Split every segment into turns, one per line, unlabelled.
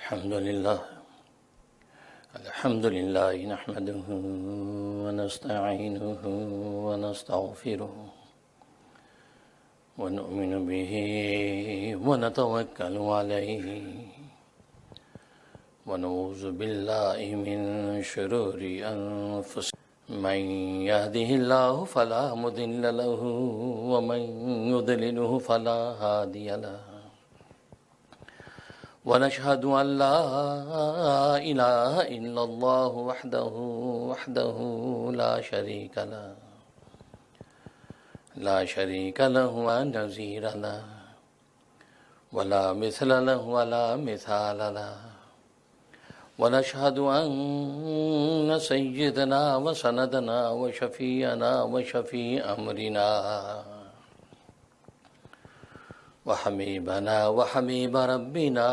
الحمد لله نحمده ونستعينه ونستغفره ونؤمن به ونتوكل عليه ونعوذ بالله من شرور أنفسنا من يهده الله فلا مضل له ومن يضلله فلا هادي له ونشهد أن لا إله إلا الله وحده لا شريك له ونظير له ولا مثل له ولا مثال له ونشهد أن سيدنا وسندنا وشفيعنا وشفيع أمرنا وحبيبنا وحبيب ربنا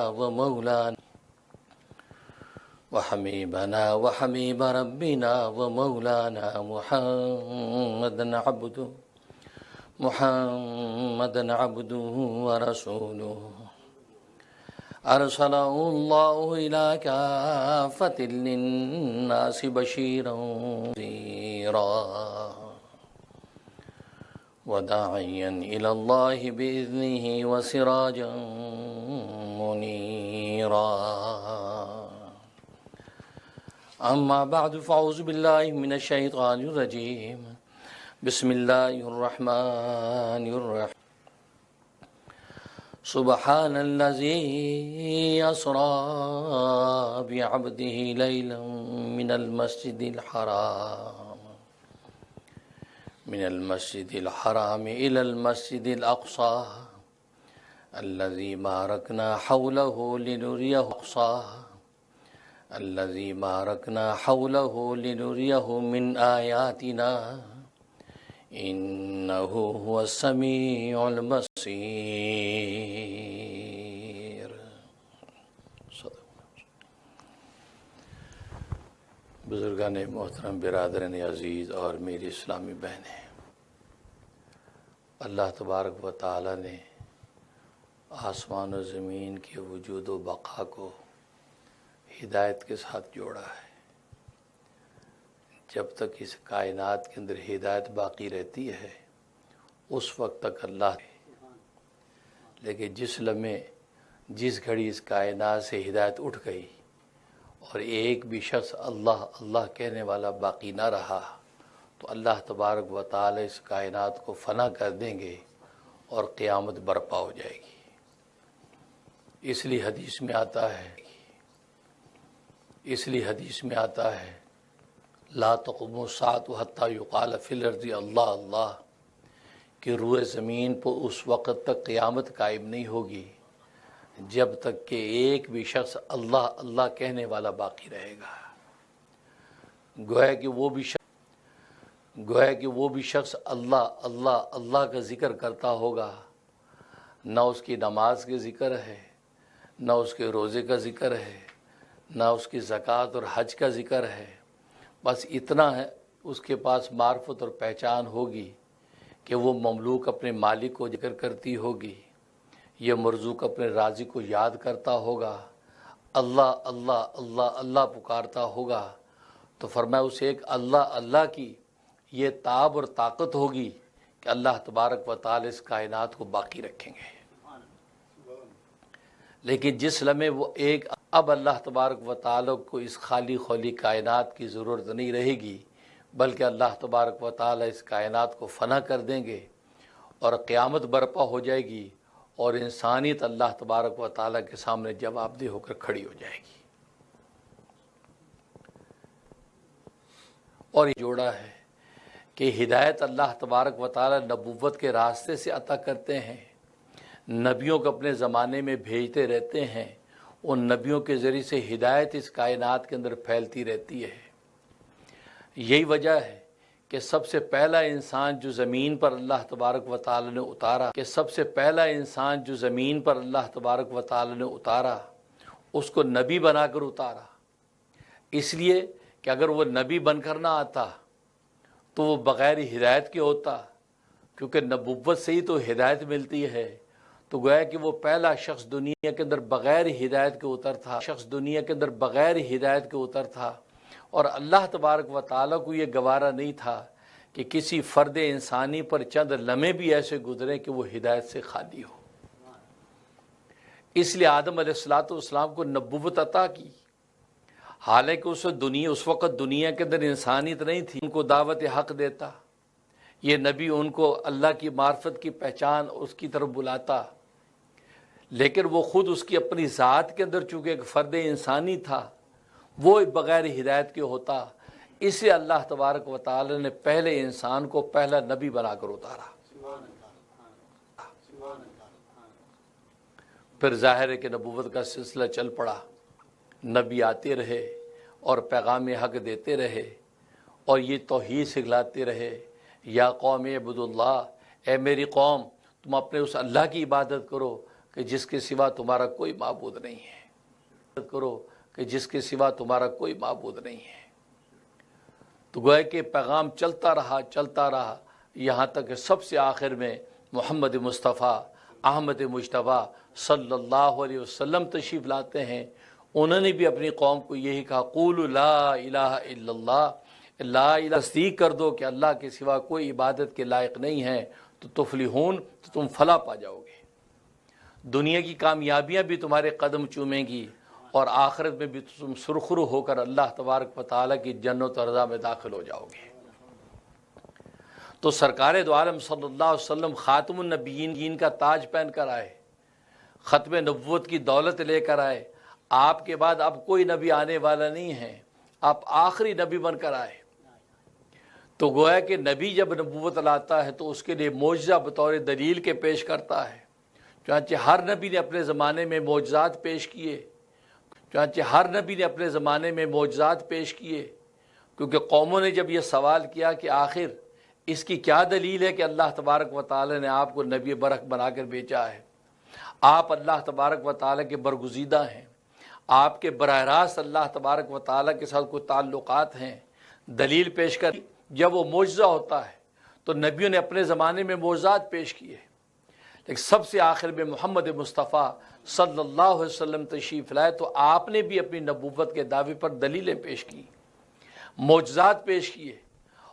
ومولانا محمدا عبده ورسوله أرسله الله إلى كافة للناس بشيرا ونذيرا وداعيا إلى الله بإذنه وسراجا منيرا أما بعد فأعوذ بالله من الشيطان الرجيم بسم الله الرحمن الرحيم سبحان الذي أسرى بعبده ليلا من المسجد الحرام إلى المسجد الأقصى الذي باركنا حوله لنريه من آياتنا إنه هو السميع البصير. بزرگان محترم، برادران عزیز اور میری اسلامی بہنیں، اللہ تبارک و تعالی نے آسمان و زمین کے وجود و بقا کو ہدایت کے ساتھ جوڑا ہے. جب تک اس کائنات کے اندر ہدایت باقی رہتی ہے اس وقت تک اللہ، لیکن جس لمحے جس گھڑی اس کائنات سے ہدایت اٹھ گئی اور ایک بھی شخص اللہ اللہ کہنے والا باقی نہ رہا تو اللہ تبارک و تعالی اس کائنات کو فنا کر دیں گے اور قیامت برپا ہو جائے گی. اس لیے حدیث میں آتا ہے لا تقوم الساعة حتى يقال في الارض اللہ اللہ، کہ روئے زمین پر اس وقت تک قیامت قائم نہیں ہوگی جب تک کہ ایک بھی شخص اللہ اللہ کہنے والا باقی رہے گا. گویا کہ وہ بھی شخص اللہ اللہ اللہ کا ذکر کرتا ہوگا، نہ اس کی نماز کے ذکر ہے، نہ اس کے روزے کا ذکر ہے، نہ اس کی زکوٰۃ اور حج کا ذکر ہے. بس اتنا ہے اس کے پاس معرفت اور پہچان ہوگی کہ وہ مملوک اپنے مالک کو ذکر کرتی ہوگی، یہ مرزوق اپنے رازق کو یاد کرتا ہوگا، اللہ اللہ اللہ اللہ پکارتا ہوگا. تو فرمایا اسے ایک اللہ اللہ کی یہ تاب اور طاقت ہوگی کہ اللہ تبارک و تعالی اس کائنات کو باقی رکھیں گے. لیکن جس لمحے وہ ایک اب اللہ تبارک و تعالی کو اس خالی خولی کائنات کی ضرورت نہیں رہے گی، بلکہ اللہ تبارک و تعالی اس کائنات کو فنا کر دیں گے اور قیامت برپا ہو جائے گی اور انسانیت اللہ تبارک و تعالی کے سامنے جواب دہ ہو کر کھڑی ہو جائے گی. اور یہ جوڑا ہے کہ ہدایت اللہ تبارک و تعالی نبوت کے راستے سے عطا کرتے ہیں، نبیوں کو اپنے زمانے میں بھیجتے رہتے ہیں، ان نبیوں کے ذریعے سے ہدایت اس کائنات کے اندر پھیلتی رہتی ہے. یہی وجہ ہے کہ سب سے پہلا انسان جو زمین پر اللہ تبارک و تعالی نے اتارا اس کو نبی بنا کر اتارا. اس لیے کہ اگر وہ نبی بن کر نہ آتا تو وہ بغیر ہدایت کے ہوتا، کیونکہ نبوت سے ہی تو ہدایت ملتی ہے. تو گویا کہ وہ پہلا شخص دنیا کے اندر بغیر ہدایت کے اتر تھا، اور اللہ تبارک و تعالیٰ کو یہ گوارا نہیں تھا کہ کسی فرد انسانی پر چند لمحے بھی ایسے گزرے کہ وہ ہدایت سے خالی ہو۔ اس لیے آدم علیہ السلام کو نبوت عطا کی، حالانکہ اس وقت دنیا کے اندر انسانیت نہیں تھی، ان کو دعوت حق دیتا، یہ نبی ان کو اللہ کی معرفت کی پہچان اس کی طرف بلاتا، لیکن وہ خود اس کی اپنی ذات کے اندر چونکہ ایک فرد انسانی تھا، وہ بغیر ہدایت کے ہوتا، اس لیے اللہ تبارک و تعالی نے پہلے انسان کو پہلا نبی بنا کر اتارا۔ پھر ظاہر ہے کہ نبوت کا سلسلہ چل پڑا، نبی آتے رہے اور پیغام حق دیتے رہے اور یہ توحید سکھلاتے رہے، یا قوم اعبدوا اللہ، اے میری قوم تم اپنے اس اللہ کی عبادت کرو کہ جس کے سوا تمہارا کوئی معبود نہیں ہے، تو گویا کہ پیغام چلتا رہا یہاں تک کہ سب سے آخر میں محمد مصطفیٰ احمد مجتبیٰ صلی اللہ علیہ وسلم تشریف لاتے ہیں۔ انہوں نے بھی اپنی قوم کو یہی کہا، قولوا لا الہ الا اللہ، لا الہ، تصدیق کر دو کہ اللہ کے سوا کوئی عبادت کے لائق نہیں ہے، تو تفلحون، تو تم فلاح پا جاؤ گے، دنیا کی کامیابیاں بھی تمہارے قدم چومیں گی اور آخرت میں بھی تم سرخرو ہو کر اللہ تبارک و تعالیٰ کی جنت و رضا میں داخل ہو جاؤ گے۔ تو سرکار دو عالم صلی اللہ علیہ وسلم خاتم النبیین کا تاج پہن کر آئے، ختم نبوت کی دولت لے کر آئے، آپ کے بعد اب کوئی نبی آنے والا نہیں ہے، آپ آخری نبی بن کر آئے۔ تو گویا کہ نبی جب نبوت لاتا ہے تو اس کے لیے معجزہ بطور دلیل کے پیش کرتا ہے، چنانچہ ہر نبی نے اپنے زمانے میں معجزات پیش کیے، کیونکہ قوموں نے جب یہ سوال کیا کہ آخر اس کی کیا دلیل ہے کہ اللہ تبارک و تعالی نے آپ کو نبی برحق بنا کر بھیجا ہے، آپ اللہ تبارک و تعالی کے برگزیدہ ہیں، آپ کے براہ راست اللہ تبارک و تعالی کے ساتھ کوئی تعلقات ہیں، دلیل پیش کر جب وہ معجزہ ہوتا ہے تو نبیوں نے اپنے زمانے میں معجزات پیش کیے، لیکن سب سے آخر میں محمد مصطفیٰ صلی اللہ علیہ وسلم تشریف لائے تو آپ نے بھی اپنی نبوت کے دعوے پر دلیلیں پیش کی، معجزات پیش کیے،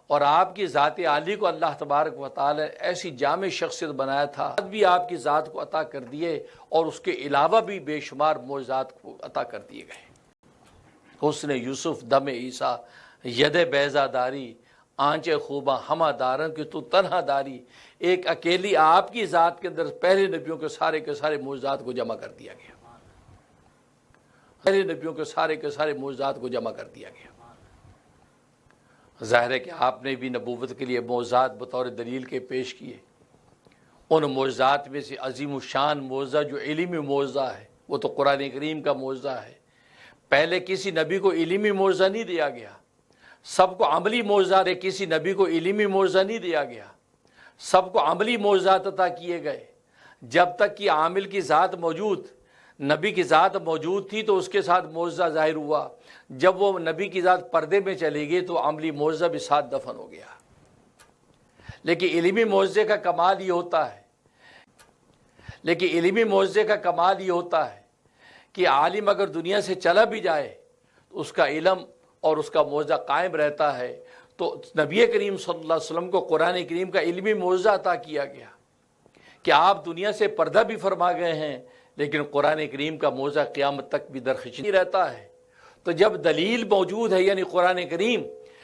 اور آپ کی ذات عالی کو اللہ تبارک و تعالی ایسی جامع شخصیت بنایا تھا، بھی آپ کی ذات کو عطا کر دیے اور اس کے علاوہ بھی بے شمار معجزات کو عطا کر دیے گئے۔ حسن یوسف دم عیسیٰ، ید بیضا داری، آنچ خوباں ہمہ دارن کی تو تنہا داری، ایک اکیلی آپ کی ذات کے اندر پہلے نبیوں کے سارے معجزات کو جمع کر دیا گیا، ظاہر ہے کہ آپ نے بھی نبوت کے لیے معجزات بطور دلیل کے پیش کیے۔ ان معجزات میں سے عظیم الشان معجزہ جو علمی معجزہ ہے وہ تو قرآن کریم کا معجزہ ہے۔ پہلے کسی نبی کو علمی معجزہ نہیں دیا گیا، سب کو عملی معجزات، کسی نبی کو علمی معجزہ نہیں دیا گیا، سب کو عملی معجزات عطا کیے گئے۔ جب تک کہ عامل کی ذات موجود، نبی کی ذات موجود تھی تو اس کے ساتھ معجزہ ظاہر ہوا، جب وہ نبی کی ذات پردے میں چلی گئی تو عملی معجزہ بھی ساتھ دفن ہو گیا۔ لیکن علمی معجزے کا کمال یہ ہوتا ہے کہ عالم اگر دنیا سے چلا بھی جائے تو اس کا علم اور اس کا معجزہ قائم رہتا ہے۔ تو نبی کریم صلی اللہ علیہ وسلم کو قرآن کریم کا علمی معجزہ عطا کیا گیا کہ آپ دنیا سے پردہ بھی فرما گئے ہیں، لیکن قرآن کریم کا معجزہ قیامت تک بھی درخشی نہیں رہتا ہے۔ تو جب دلیل موجود ہے، یعنی قرآن کریم،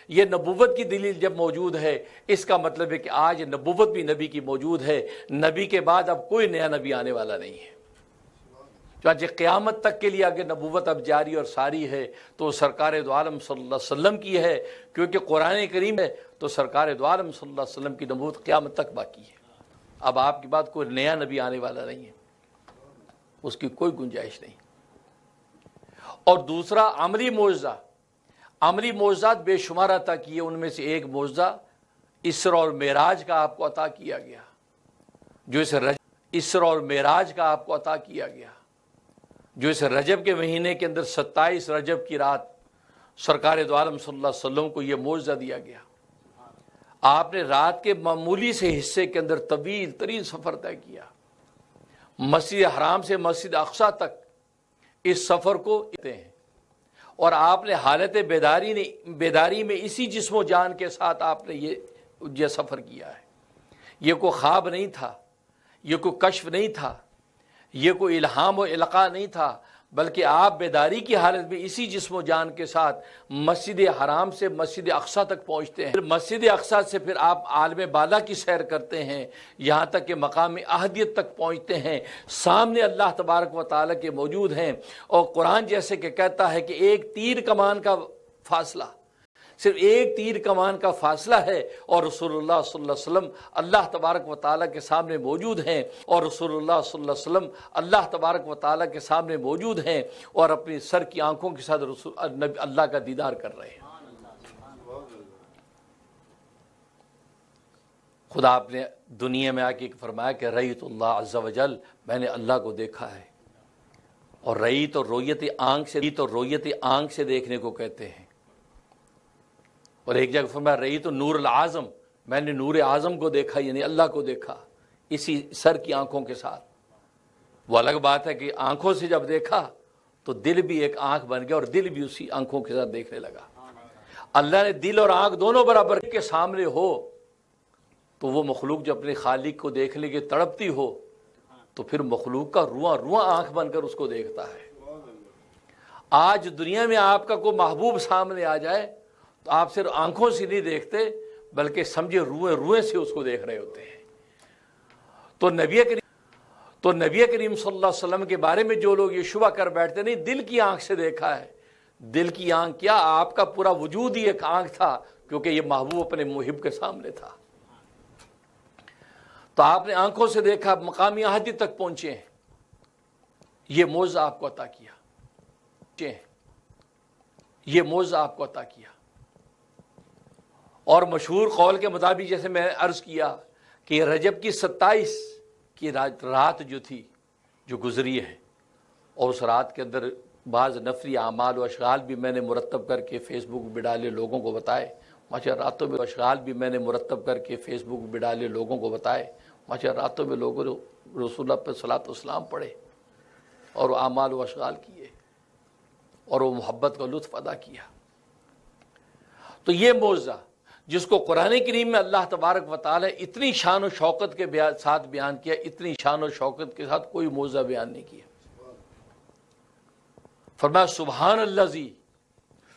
یہ نبوت کی دلیل جب موجود ہے، اس کا مطلب ہے کہ آج نبوت بھی نبی کی موجود ہے، نبی کے بعد اب کوئی نیا نبی آنے والا نہیں ہے۔ چنانچہ قیامت تک کے لیے اگر نبوت اب جاری اور ساری ہے تو سرکار دو عالم صلی اللہ علیہ وسلم کی ہے، کیونکہ قرآن کریم ہے تو سرکار دو عالم صلی اللہ علیہ وسلم کی نبوت قیامت تک باقی ہے۔ اب آپ کے بعد کوئی نیا نبی آنے والا نہیں ہے، اس کی کوئی گنجائش نہیں۔ اور دوسرا عملی معجزات بے شمار عطا کیے، ان میں سے ایک معجزہ اسرا اور معراج کا آپ کو عطا کیا گیا، جو اس رجب کے مہینے کے اندر 27 رجب کی رات سرکار دو عالم صلی اللہ علیہ وسلم کو یہ معجزہ دیا گیا۔ آپ نے رات کے معمولی سے حصے کے اندر طویل ترین سفر طے کیا، مسجد حرام سے مسجد اقصی تک اس سفر کو ہیں، اور آپ نے حالت بیداری میں اسی جسم و جان کے ساتھ آپ نے یہ سفر کیا ہے۔ یہ کوئی خواب نہیں تھا، یہ کوئی کشف نہیں تھا، یہ کوئی الہام و القاء نہیں تھا، بلکہ آپ بیداری کی حالت میں اسی جسم و جان کے ساتھ مسجد حرام سے مسجد اقصی تک پہنچتے ہیں، پھر مسجد اقصی سے پھر آپ عالم بالا کی سیر کرتے ہیں، یہاں تک کہ مقام احدیت تک پہنچتے ہیں، سامنے اللہ تبارک و تعالیٰ کے موجود ہیں، اور قرآن جیسے کہ کہتا ہے کہ ایک تیر کمان کا فاصلہ، صرف ایک تیر کمان کا فاصلہ ہے، اور رسول اللہ صلی اللہ علیہ وسلم اللہ تبارک و تعالیٰ کے سامنے موجود ہیں، اور رسول اللہ صلی اللہ علیہ وسلم اللہ تبارک و تعالیٰ کے سامنے موجود ہیں، اور اپنی سر کی آنکھوں کے ساتھ اللہ کا دیدار کر رہے ہیں۔ خدا آپ نے دنیا میں آ کے فرمایا کہ رأیت اللہ عز و جل، میں نے اللہ کو دیکھا ہے، اور رأیت اور رویت آنکھ سے دیکھنے کو کہتے ہیں، اور ایک جگہ فرمایا رأیت نور العظم، میں نے نور اعظم کو دیکھا، یعنی اللہ کو دیکھا اسی سر کی آنکھوں کے ساتھ۔ وہ الگ بات ہے کہ آنکھوں سے جب دیکھا تو دل بھی ایک آنکھ بن گیا، اور دل بھی اسی آنکھوں کے ساتھ دیکھنے لگا۔ اللہ نے دل اور آنکھ دونوں برابر کے سامنے ہو تو وہ مخلوق جو اپنے خالق کو دیکھنے کے تڑپتی ہو تو پھر مخلوق کا رواں رواں آنکھ بن کر اس کو دیکھتا ہے۔ آج دنیا میں آپ کا کوئی محبوب سامنے آ جائے تو آپ صرف آنکھوں سے نہیں دیکھتے، بلکہ سمجھے روئیں سے اس کو دیکھ رہے ہوتے ہیں۔ تو نبی کریم صلی اللہ علیہ وسلم کے بارے میں جو لوگ یہ شبہ کر بیٹھتے نہیں دل کی آنکھ سے دیکھا ہے، دل کی آنکھ کیا، آپ کا پورا وجود ہی ایک آنکھ تھا، کیونکہ یہ محبوب اپنے محب کے سامنے تھا۔ تو آپ نے آنکھوں سے دیکھا، مقامی احدی تک پہنچے ہیں، یہ معجزہ آپ کو عطا کیا، یہ معجزہ آپ کو عطا کیا۔ اور مشہور قول کے مطابق جیسے میں نے عرض کیا کہ رجب کی 27 کی رات جو تھی، جو گزری ہے، اور اس رات کے اندر بعض نفلی اعمال و اشغال بھی میں نے مرتب کر کے فیس بک پہ ڈالے، لوگوں کو بتائے۔ ماشاء راتوں میں اشغال بھی میں نے مرتب کر کے فیس بک پہ ڈالے، لوگوں کو بتائے۔ ماشاء راتوں میں لوگوں نے رسول اللہ پہ صلاۃ والسلام پڑھے، اور وہ اعمال و اشغال کیے، اور وہ محبت کا لطف ادا کیا۔ تو یہ معجزہ جس کو قرآن کریم میں اللہ تبارک و تعالی اتنی شان و شوکت کے ساتھ بیان کیا، اتنی شان و شوکت کے ساتھ کوئی معجزہ بیان نہیں کیا۔ فرمایا سبحان الذی،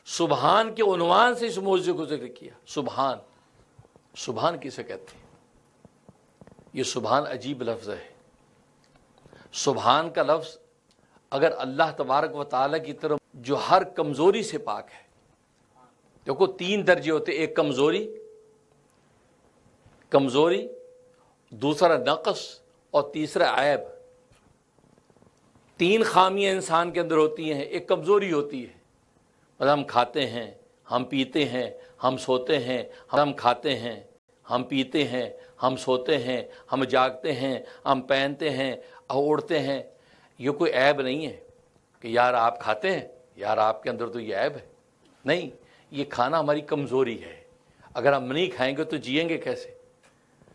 سبحان کے عنوان سے اس معجزے کو ذکر کیا۔ سبحان کسے کہتے ہیں؟ یہ سبحان عجیب لفظ ہے۔ سبحان کا لفظ اگر اللہ تبارک و تعالی کی طرف جو ہر کمزوری سے پاک ہے، دیکھو 3 درجے ہوتے، ایک کمزوری، دوسرا نقص، اور تیسرا عیب۔ 3 خامیاں انسان کے اندر ہوتی ہیں۔ ایک کمزوری ہوتی ہے، مطلب ہم کھاتے ہیں، ہم پیتے ہیں، ہم سوتے ہیں، ہم کھاتے ہیں، ہم پیتے ہیں، ہم سوتے ہیں، ہم جاگتے ہیں، ہم پہنتے ہیں، اوڑھتے ہیں۔ یہ کوئی عیب نہیں ہے کہ یار آپ کھاتے ہیں، یار آپ کے اندر تو یہ عیب ہے، نہیں، یہ کھانا ہماری کمزوری ہے۔ اگر ہم نہیں کھائیں گے تو جئیں گے کیسے؟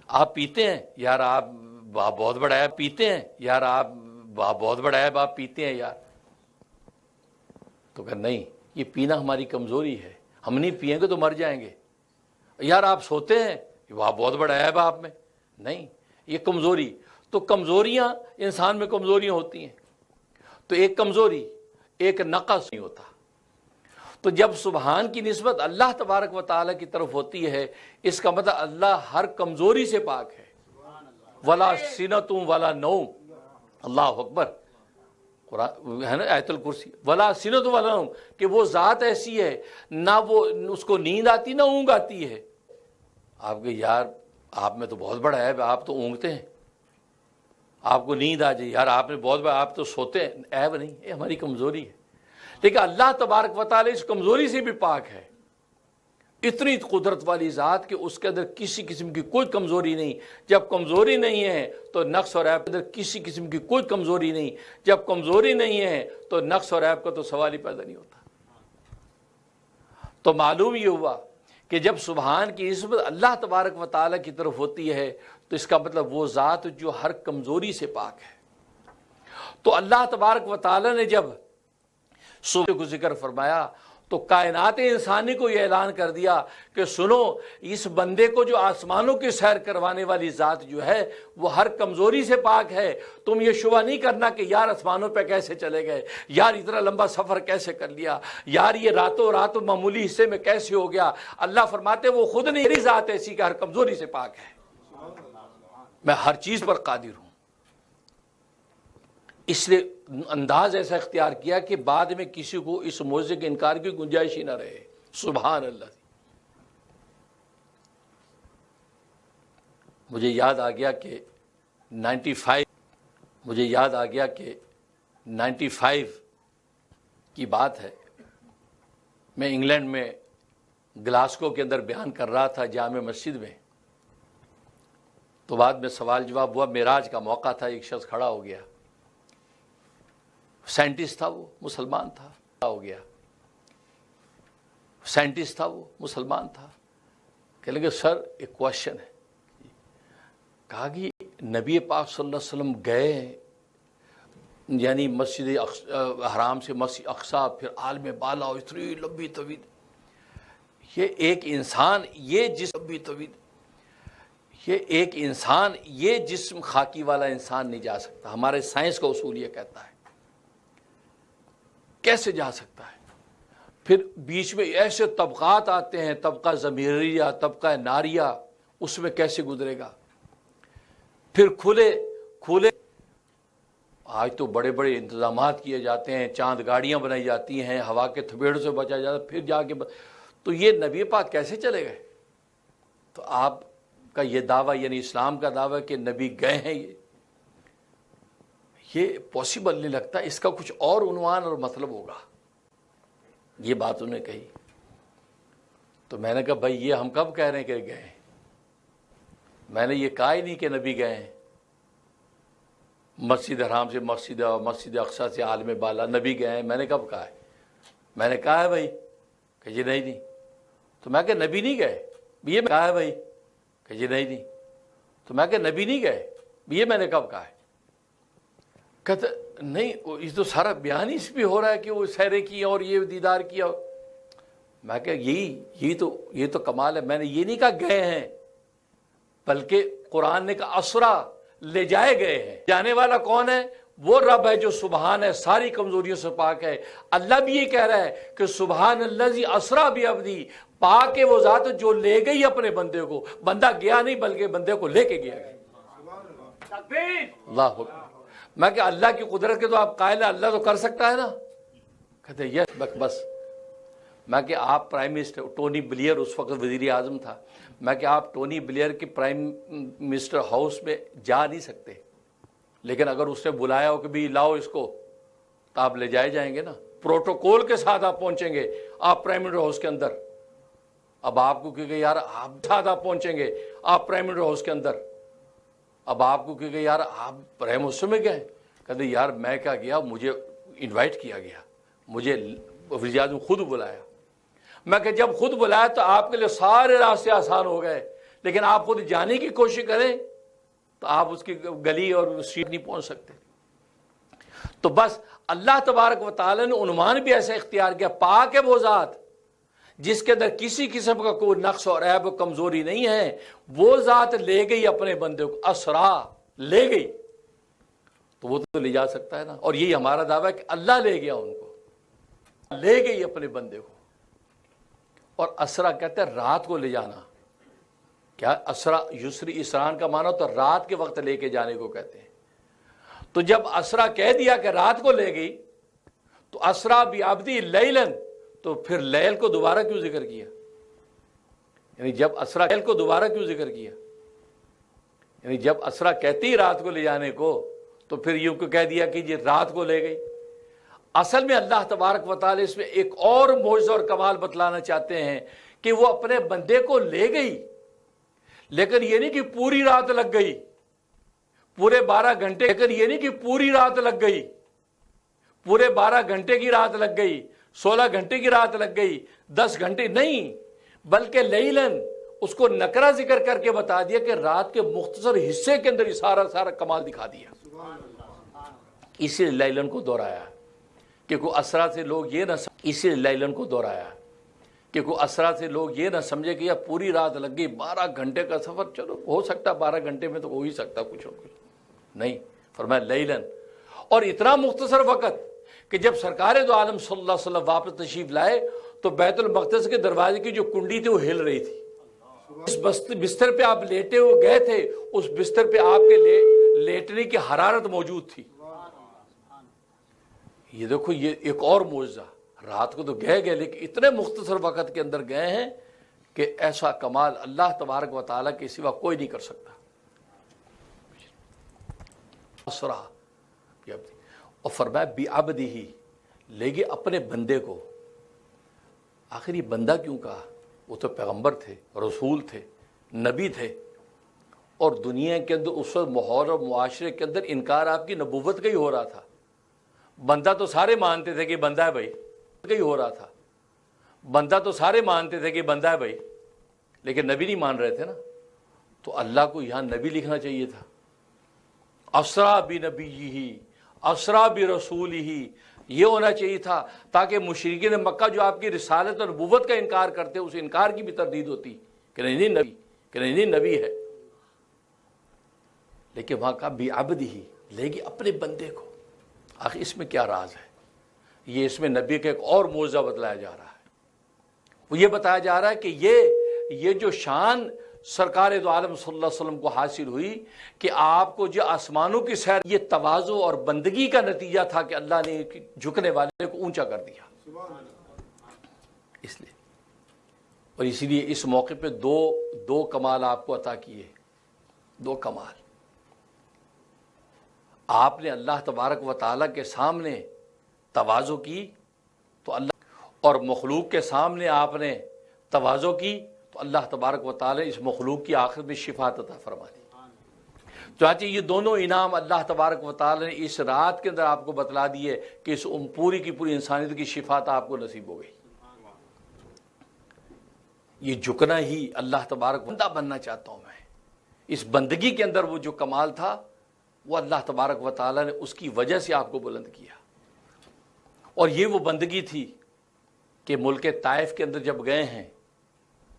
آپ پیتے ہیں، یار آپ بہت بڑا عیب پیتے ہیں، یار آپ بہت بڑا عیب آپ پیتے ہیں یار، تو کہ نہیں، یہ پینا ہماری کمزوری ہے، ہم نہیں پئیں گے تو مر جائیں گے۔ یار آپ سوتے ہیں، وہاں بہت بڑا عیب آپ میں، نہیں، یہ کمزوری۔ تو کمزوریاں انسان میں کمزوریاں ہوتی ہیں، تو ایک کمزوری، ایک نقص نہیں ہوتا۔ تو جب سبحان کی نسبت اللہ تبارک و تعالیٰ کی طرف ہوتی ہے، اس کا مطلب اللہ ہر کمزوری سے پاک ہے۔ ولا سنۃ ولا نوم، اللہ اکبر، قرآن ہے نا آیت الکرسی، ولا سنۃ ولا نوم، کہ وہ ذات ایسی ہے نہ وہ اس کو نیند آتی نہ اونگ آتی ہے۔ آپ کے یار آپ میں تو بہت بڑا ہے، آپ تو اونگتے ہیں، آپ کو نیند آ جائے، یار آپ نے بہت بڑا، آپ تو سوتے ہیں، عیب نہیں، یہ ہماری کمزوری ہے۔ لیکن اللہ تبارک و تعالی اس کمزوری سے بھی پاک ہے۔ اتنی قدرت والی ذات کہ اس کے اندر کسی قسم کی کوئی کمزوری نہیں۔ جب کمزوری نہیں ہے تو نقص اور عیب کے اندر کسی قسم کی کوئی کمزوری نہیں۔ جب کمزوری نہیں ہے تو نقص اور عیب کا تو سوال ہی پیدا نہیں ہوتا۔ تو معلوم یہ ہوا کہ جب سبحان کی نسبت اللہ تبارک و تعالی کی طرف ہوتی ہے تو اس کا مطلب وہ ذات جو ہر کمزوری سے پاک ہے۔ تو اللہ تبارک و تعالی نے جب صبح کو ذکر فرمایا تو کائنات انسانی کو یہ اعلان کر دیا کہ سنو، اس بندے کو جو آسمانوں کی سیر کروانے والی ذات جو ہے وہ ہر کمزوری سے پاک ہے۔ تم یہ شبہ نہیں کرنا کہ یار آسمانوں پہ کیسے چلے گئے، یار اتنا لمبا سفر کیسے کر لیا، یار یہ راتوں رات معمولی حصے میں کیسے ہو گیا۔ اللہ فرماتے وہ خود نہیں، میری ذات ایسی کہ ہر کمزوری سے پاک ہے، میں ہر چیز پر قادر ہوں۔ اس لیے انداز ایسا اختیار کیا کہ بعد میں کسی کو اس معجزے کے انکار کی گنجائش ہی نہ رہے۔ سبحان اللہ۔ مجھے یاد آ گیا کہ 95 کی بات ہے، میں انگلینڈ میں گلاسکو کے اندر بیان کر رہا تھا جامع مسجد میں، تو بعد میں سوال جواب ہوا، معراج کا موقع تھا، ایک شخص کھڑا ہو گیا، سائنٹسٹ تھا، وہ مسلمان تھا، ہو گیا سائنٹسٹ تھا، وہ مسلمان تھا، کہنے لگے سر ایک کوشچن ہے۔ کہا کہ نبی پاک صلی اللہ علیہ وسلم گئے یعنی مسجد حرام سے مسجد اقصی، پھر عالم بالا، اتنی لمبی طویل، یہ ایک انسان یہ جسم خاکی والا انسان نہیں جا سکتا، ہمارے سائنس کا اصول یہ کہتا ہے، کیسے جا سکتا ہے؟ پھر بیچ میں ایسے طبقات آتے ہیں، طبقہ ضمیریہ، طبقہ ناریہ، اس میں کیسے گزرے گا؟ پھر کھلے آج تو بڑے بڑے انتظامات کیے جاتے ہیں، چاند گاڑیاں بنائی جاتی ہیں، ہوا کے تھبیڑوں سے بچا جاتا ہے، پھر جا کے تو یہ نبی پاک کیسے چلے گئے؟ تو آپ کا یہ دعویٰ یعنی اسلام کا دعویٰ کہ نبی گئے ہیں، یہ پاسبل نہیں لگتا، اس کا کچھ اور عنوان اور مطلب ہوگا۔ یہ بات انہوں نے کہی تو میں نے کہا بھائی یہ ہم کب کہہ رہے ہیں کہ گئے ہیں؟ میں نے یہ کہا ہی نہیں کہ نبی گئے ہیں، مسجد حرام سے مسجد اقصی سے عالم بالا نبی گئے ہیں، میں نے کب کہا ہے؟ میں نے کہا ہے بھائی کہ یہ نہیں، تو میں کہ نبی نہیں گئے، یہ کہا ہے بھائی کہ یہ نہیں، تو میں کہ نبی نہیں گئے، یہ میں نے کب کہا ہے؟ کہتے نہیں، یہ تو سارا بیان ہی اس پہ ہو رہا ہے کہ وہ سیرے کی اور یہ دیدار کیا۔ میں کہ یہ تو کمال ہے، میں نے یہ نہیں کہا گئے ہیں، بلکہ قرآن نے کہا اسرا، لے جائے گئے ہیں۔ جانے والا کون ہے؟ وہ رب ہے جو سبحان ہے، ساری کمزوریوں سے پاک ہے۔ اللہ بھی یہ کہہ رہا ہے کہ سبحان الذی اسرا بعبدی، پاک ہے وہ ذات جو لے گئی اپنے بندے کو، بندہ گیا نہیں بلکہ بندے کو لے کے گیا۔ اللہ اکبر۔ میں کہ اللہ کی قدرت کے تو آپ قائل ہیں، اللہ تو کر سکتا ہے نا؟ کہتے یس بس۔ میں کہ آپ پرائم منسٹر ٹونی بلیئر اس وقت وزیر اعظم تھا، میں کہ آپ ٹونی بلیئر کی پرائم منسٹر ہاؤس میں جا نہیں سکتے، لیکن اگر اس نے بلایا ہو کہ بھی لاؤ اس کو تو آپ لے جائیں گے نا، پروٹوکول کے ساتھ آپ پہنچیں گے آپ پرائم منسٹر ہاؤس کے اندر۔ اب آپ کو کہ یار آپ ساتھ آپ پہنچیں گے آپ پرائم منسٹر ہاؤس کے اندر، اب آپ کو کہ یار آپ پرائم منسٹر میں گئے، کہتے یار میں کیا گیا، مجھے انوائٹ کیا گیا، مجھے وزیر اعظم خود بلایا۔ میں کہ جب خود بلایا تو آپ کے لیے سارے راستے آسان ہو گئے، لیکن آپ خود جانے کی کوشش کریں تو آپ اس کی گلی اور سیٹ نہیں پہنچ سکتے۔ تو بس اللہ تبارک و تعالی نے عنوان بھی ایسا اختیار کیا، پاک ہے وہ ذات جس کے اندر کسی قسم کا کوئی نقص اور عیب و کمزوری نہیں ہے، وہ ذات لے گئی اپنے بندے کو، اسرا لے گئی، تو وہ تو لے جا سکتا ہے نا۔ اور یہی ہمارا دعویٰ ہے کہ اللہ لے گیا ان کو، لے گئی اپنے بندے کو۔ اور اسرا کہتے ہیں رات کو لے جانا، کیا اسرا یسری اسران کا معنی تو رات کے وقت لے کے جانے کو کہتے ہیں۔ تو جب اسرا کہہ دیا کہ رات کو لے گئی تو اسرا بعبدی لیلاً، تو پھر لیل کو دوبارہ کیوں ذکر کیا؟ یعنی جب اسرا لیل کو دوبارہ کیوں ذکر کیا؟ یعنی جب اسرا کہتی رات کو لے جانے کو تو پھر یوں کو کہہ دیا کہ یہ رات کو لے گئی۔ اصل میں اللہ تبارک و تعالی اس میں ایک اور معجزہ اور کمال بتلانا چاہتے ہیں کہ وہ اپنے بندے کو لے گئی، لیکن یہ نہیں کہ پوری رات لگ گئی، پورے 12 گھنٹے، لیکن یہ نہیں کہ پوری رات لگ گئی، پورے 12 گھنٹے کی رات لگ گئی، 16 گھنٹے کی رات لگ گئی، 10 گھنٹے نہیں، بلکہ لیلاً اس کو نکرہ ذکر کر کے بتا دیا کہ رات کے مختصر حصے کے اندر یہ سارا کمال دکھا دیا۔ اسی لیے لیلن کو دہرایا کہ کوئی اسرا سے لوگ یہ نہ اسی لیے لیلن کو دہرایا کہ کوئی اسرا سے لوگ یہ نہ سمجھے کہ یہ پوری رات لگ گئی 12 گھنٹے کا سفر، چلو ہو سکتا 12 گھنٹے میں تو ہو ہی سکتا کچھ اور کچھ نہیں، فرمایا لیلن، اور اتنا مختصر وقت کہ جب سرکار دو عالم صلی اللہ علیہ وسلم واپس تشریف لائے تو بیت المقدس کے دروازے کی جو کنڈی تھی وہ ہل رہی تھی۔ اس بستر پہ آپ لیٹے ہوئے گئے تھے، اس بستر پہ آپ کے لیٹنے کی حرارت موجود تھی۔ یہ دیکھو یہ ایک اور معجزہ، رات کو تو گئے لیکن اتنے مختصر وقت کے اندر گئے ہیں کہ ایسا کمال اللہ تبارک و تعالیٰ کے سوا کوئی نہیں کر سکتا۔ اور فرمایا بعبدہ، لے گئے اپنے بندے کو۔ آخر یہ بندہ کیوں کہا؟ وہ تو پیغمبر تھے، رسول تھے، نبی تھے، اور دنیا کے اندر اس وقت ماحول اور معاشرے کے اندر انکار آپ کی نبوت کا ہی ہو رہا تھا۔ بندہ تو سارے مانتے تھے کہ بندہ ہے بھائی، کا ہی ہو رہا تھا، بندہ تو سارے مانتے تھے کہ بندہ ہے بھائی، لیکن نبی نہیں مان رہے تھے نا، تو اللہ کو یہاں نبی لکھنا چاہیے تھا۔ اسرا بنبیہ، اسرا برسولہ، یہ ہونا چاہیے تھا تاکہ مشرکین مکہ جو آپ کی رسالت اور نبوت کا انکار کرتے اس انکار کی بھی تردید ہوتی کہ نہیں نبی، کہ نہیں نبی ہے، لیکن وہاں کا بعبدہ، لے گی اپنے بندے کو۔ آخر اس میں کیا راز ہے؟ یہ اس میں نبی کا ایک اور معجزہ بتلایا جا رہا ہے۔ وہ یہ بتایا جا رہا ہے کہ یہ جو شان سرکار دو عالم صلی اللہ علیہ وسلم کو حاصل ہوئی کہ آپ کو جو آسمانوں کی سیر، یہ تواضع اور بندگی کا نتیجہ تھا کہ اللہ نے جھکنے والے کو اونچا کر دیا۔ اس لیے اور اسی لیے اس موقع پہ دو کمال آپ کو عطا کیے، دو کمال۔ آپ نے اللہ تبارک و تعالیٰ کے سامنے تواضع کی تو اللہ، اور مخلوق کے سامنے آپ نے تواضع کی تو اللہ تبارک و تعالیٰ اس مخلوق کی آخرت میں شفاعت عطا فرما دی۔ چاہتے یہ دونوں انعام اللہ تبارک و تعالیٰ نے اس رات کے اندر آپ کو بتلا دیے کہ اس پوری کی پوری انسانیت کی شفاعت آپ کو نصیب ہو گئی۔ یہ جھکنا ہی اللہ تبارک بندہ بننا چاہتا ہوں میں، اس بندگی کے اندر وہ جو کمال تھا وہ اللہ تبارک و تعالیٰ نے اس کی وجہ سے آپ کو بلند کیا۔ اور یہ وہ بندگی تھی کہ ملک طائف کے اندر جب گئے ہیں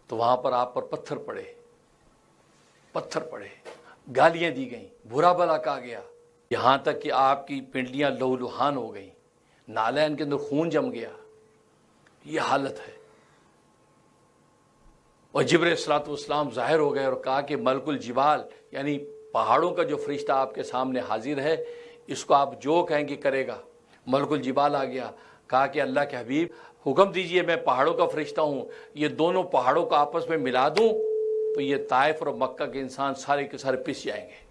تو وہاں پر آپ پر پتھر پڑے، گالیاں دی گئیں، برا بھلا کہا گیا، یہاں تک کہ آپ کی پنڈلیاں لہو لہان ہو گئیں، نالین کے اندر خون جم گیا۔ یہ حالت ہے۔ اور جبرائیل الصلوۃ والسلام ظاہر ہو گئے اور کہا کہ ملک الجبال، یعنی پہاڑوں کا جو فرشتہ آپ کے سامنے حاضر ہے، اس کو آپ جو کہیں گے کرے گا۔ ملک الجبال آ گیا، کہا کہ اللہ کے حبیب حکم دیجئے، میں پہاڑوں کا فرشتہ ہوں، یہ دونوں پہاڑوں کو آپس میں ملا دوں تو یہ طائف اور مکہ کے انسان سارے کے سارے پس جائیں گے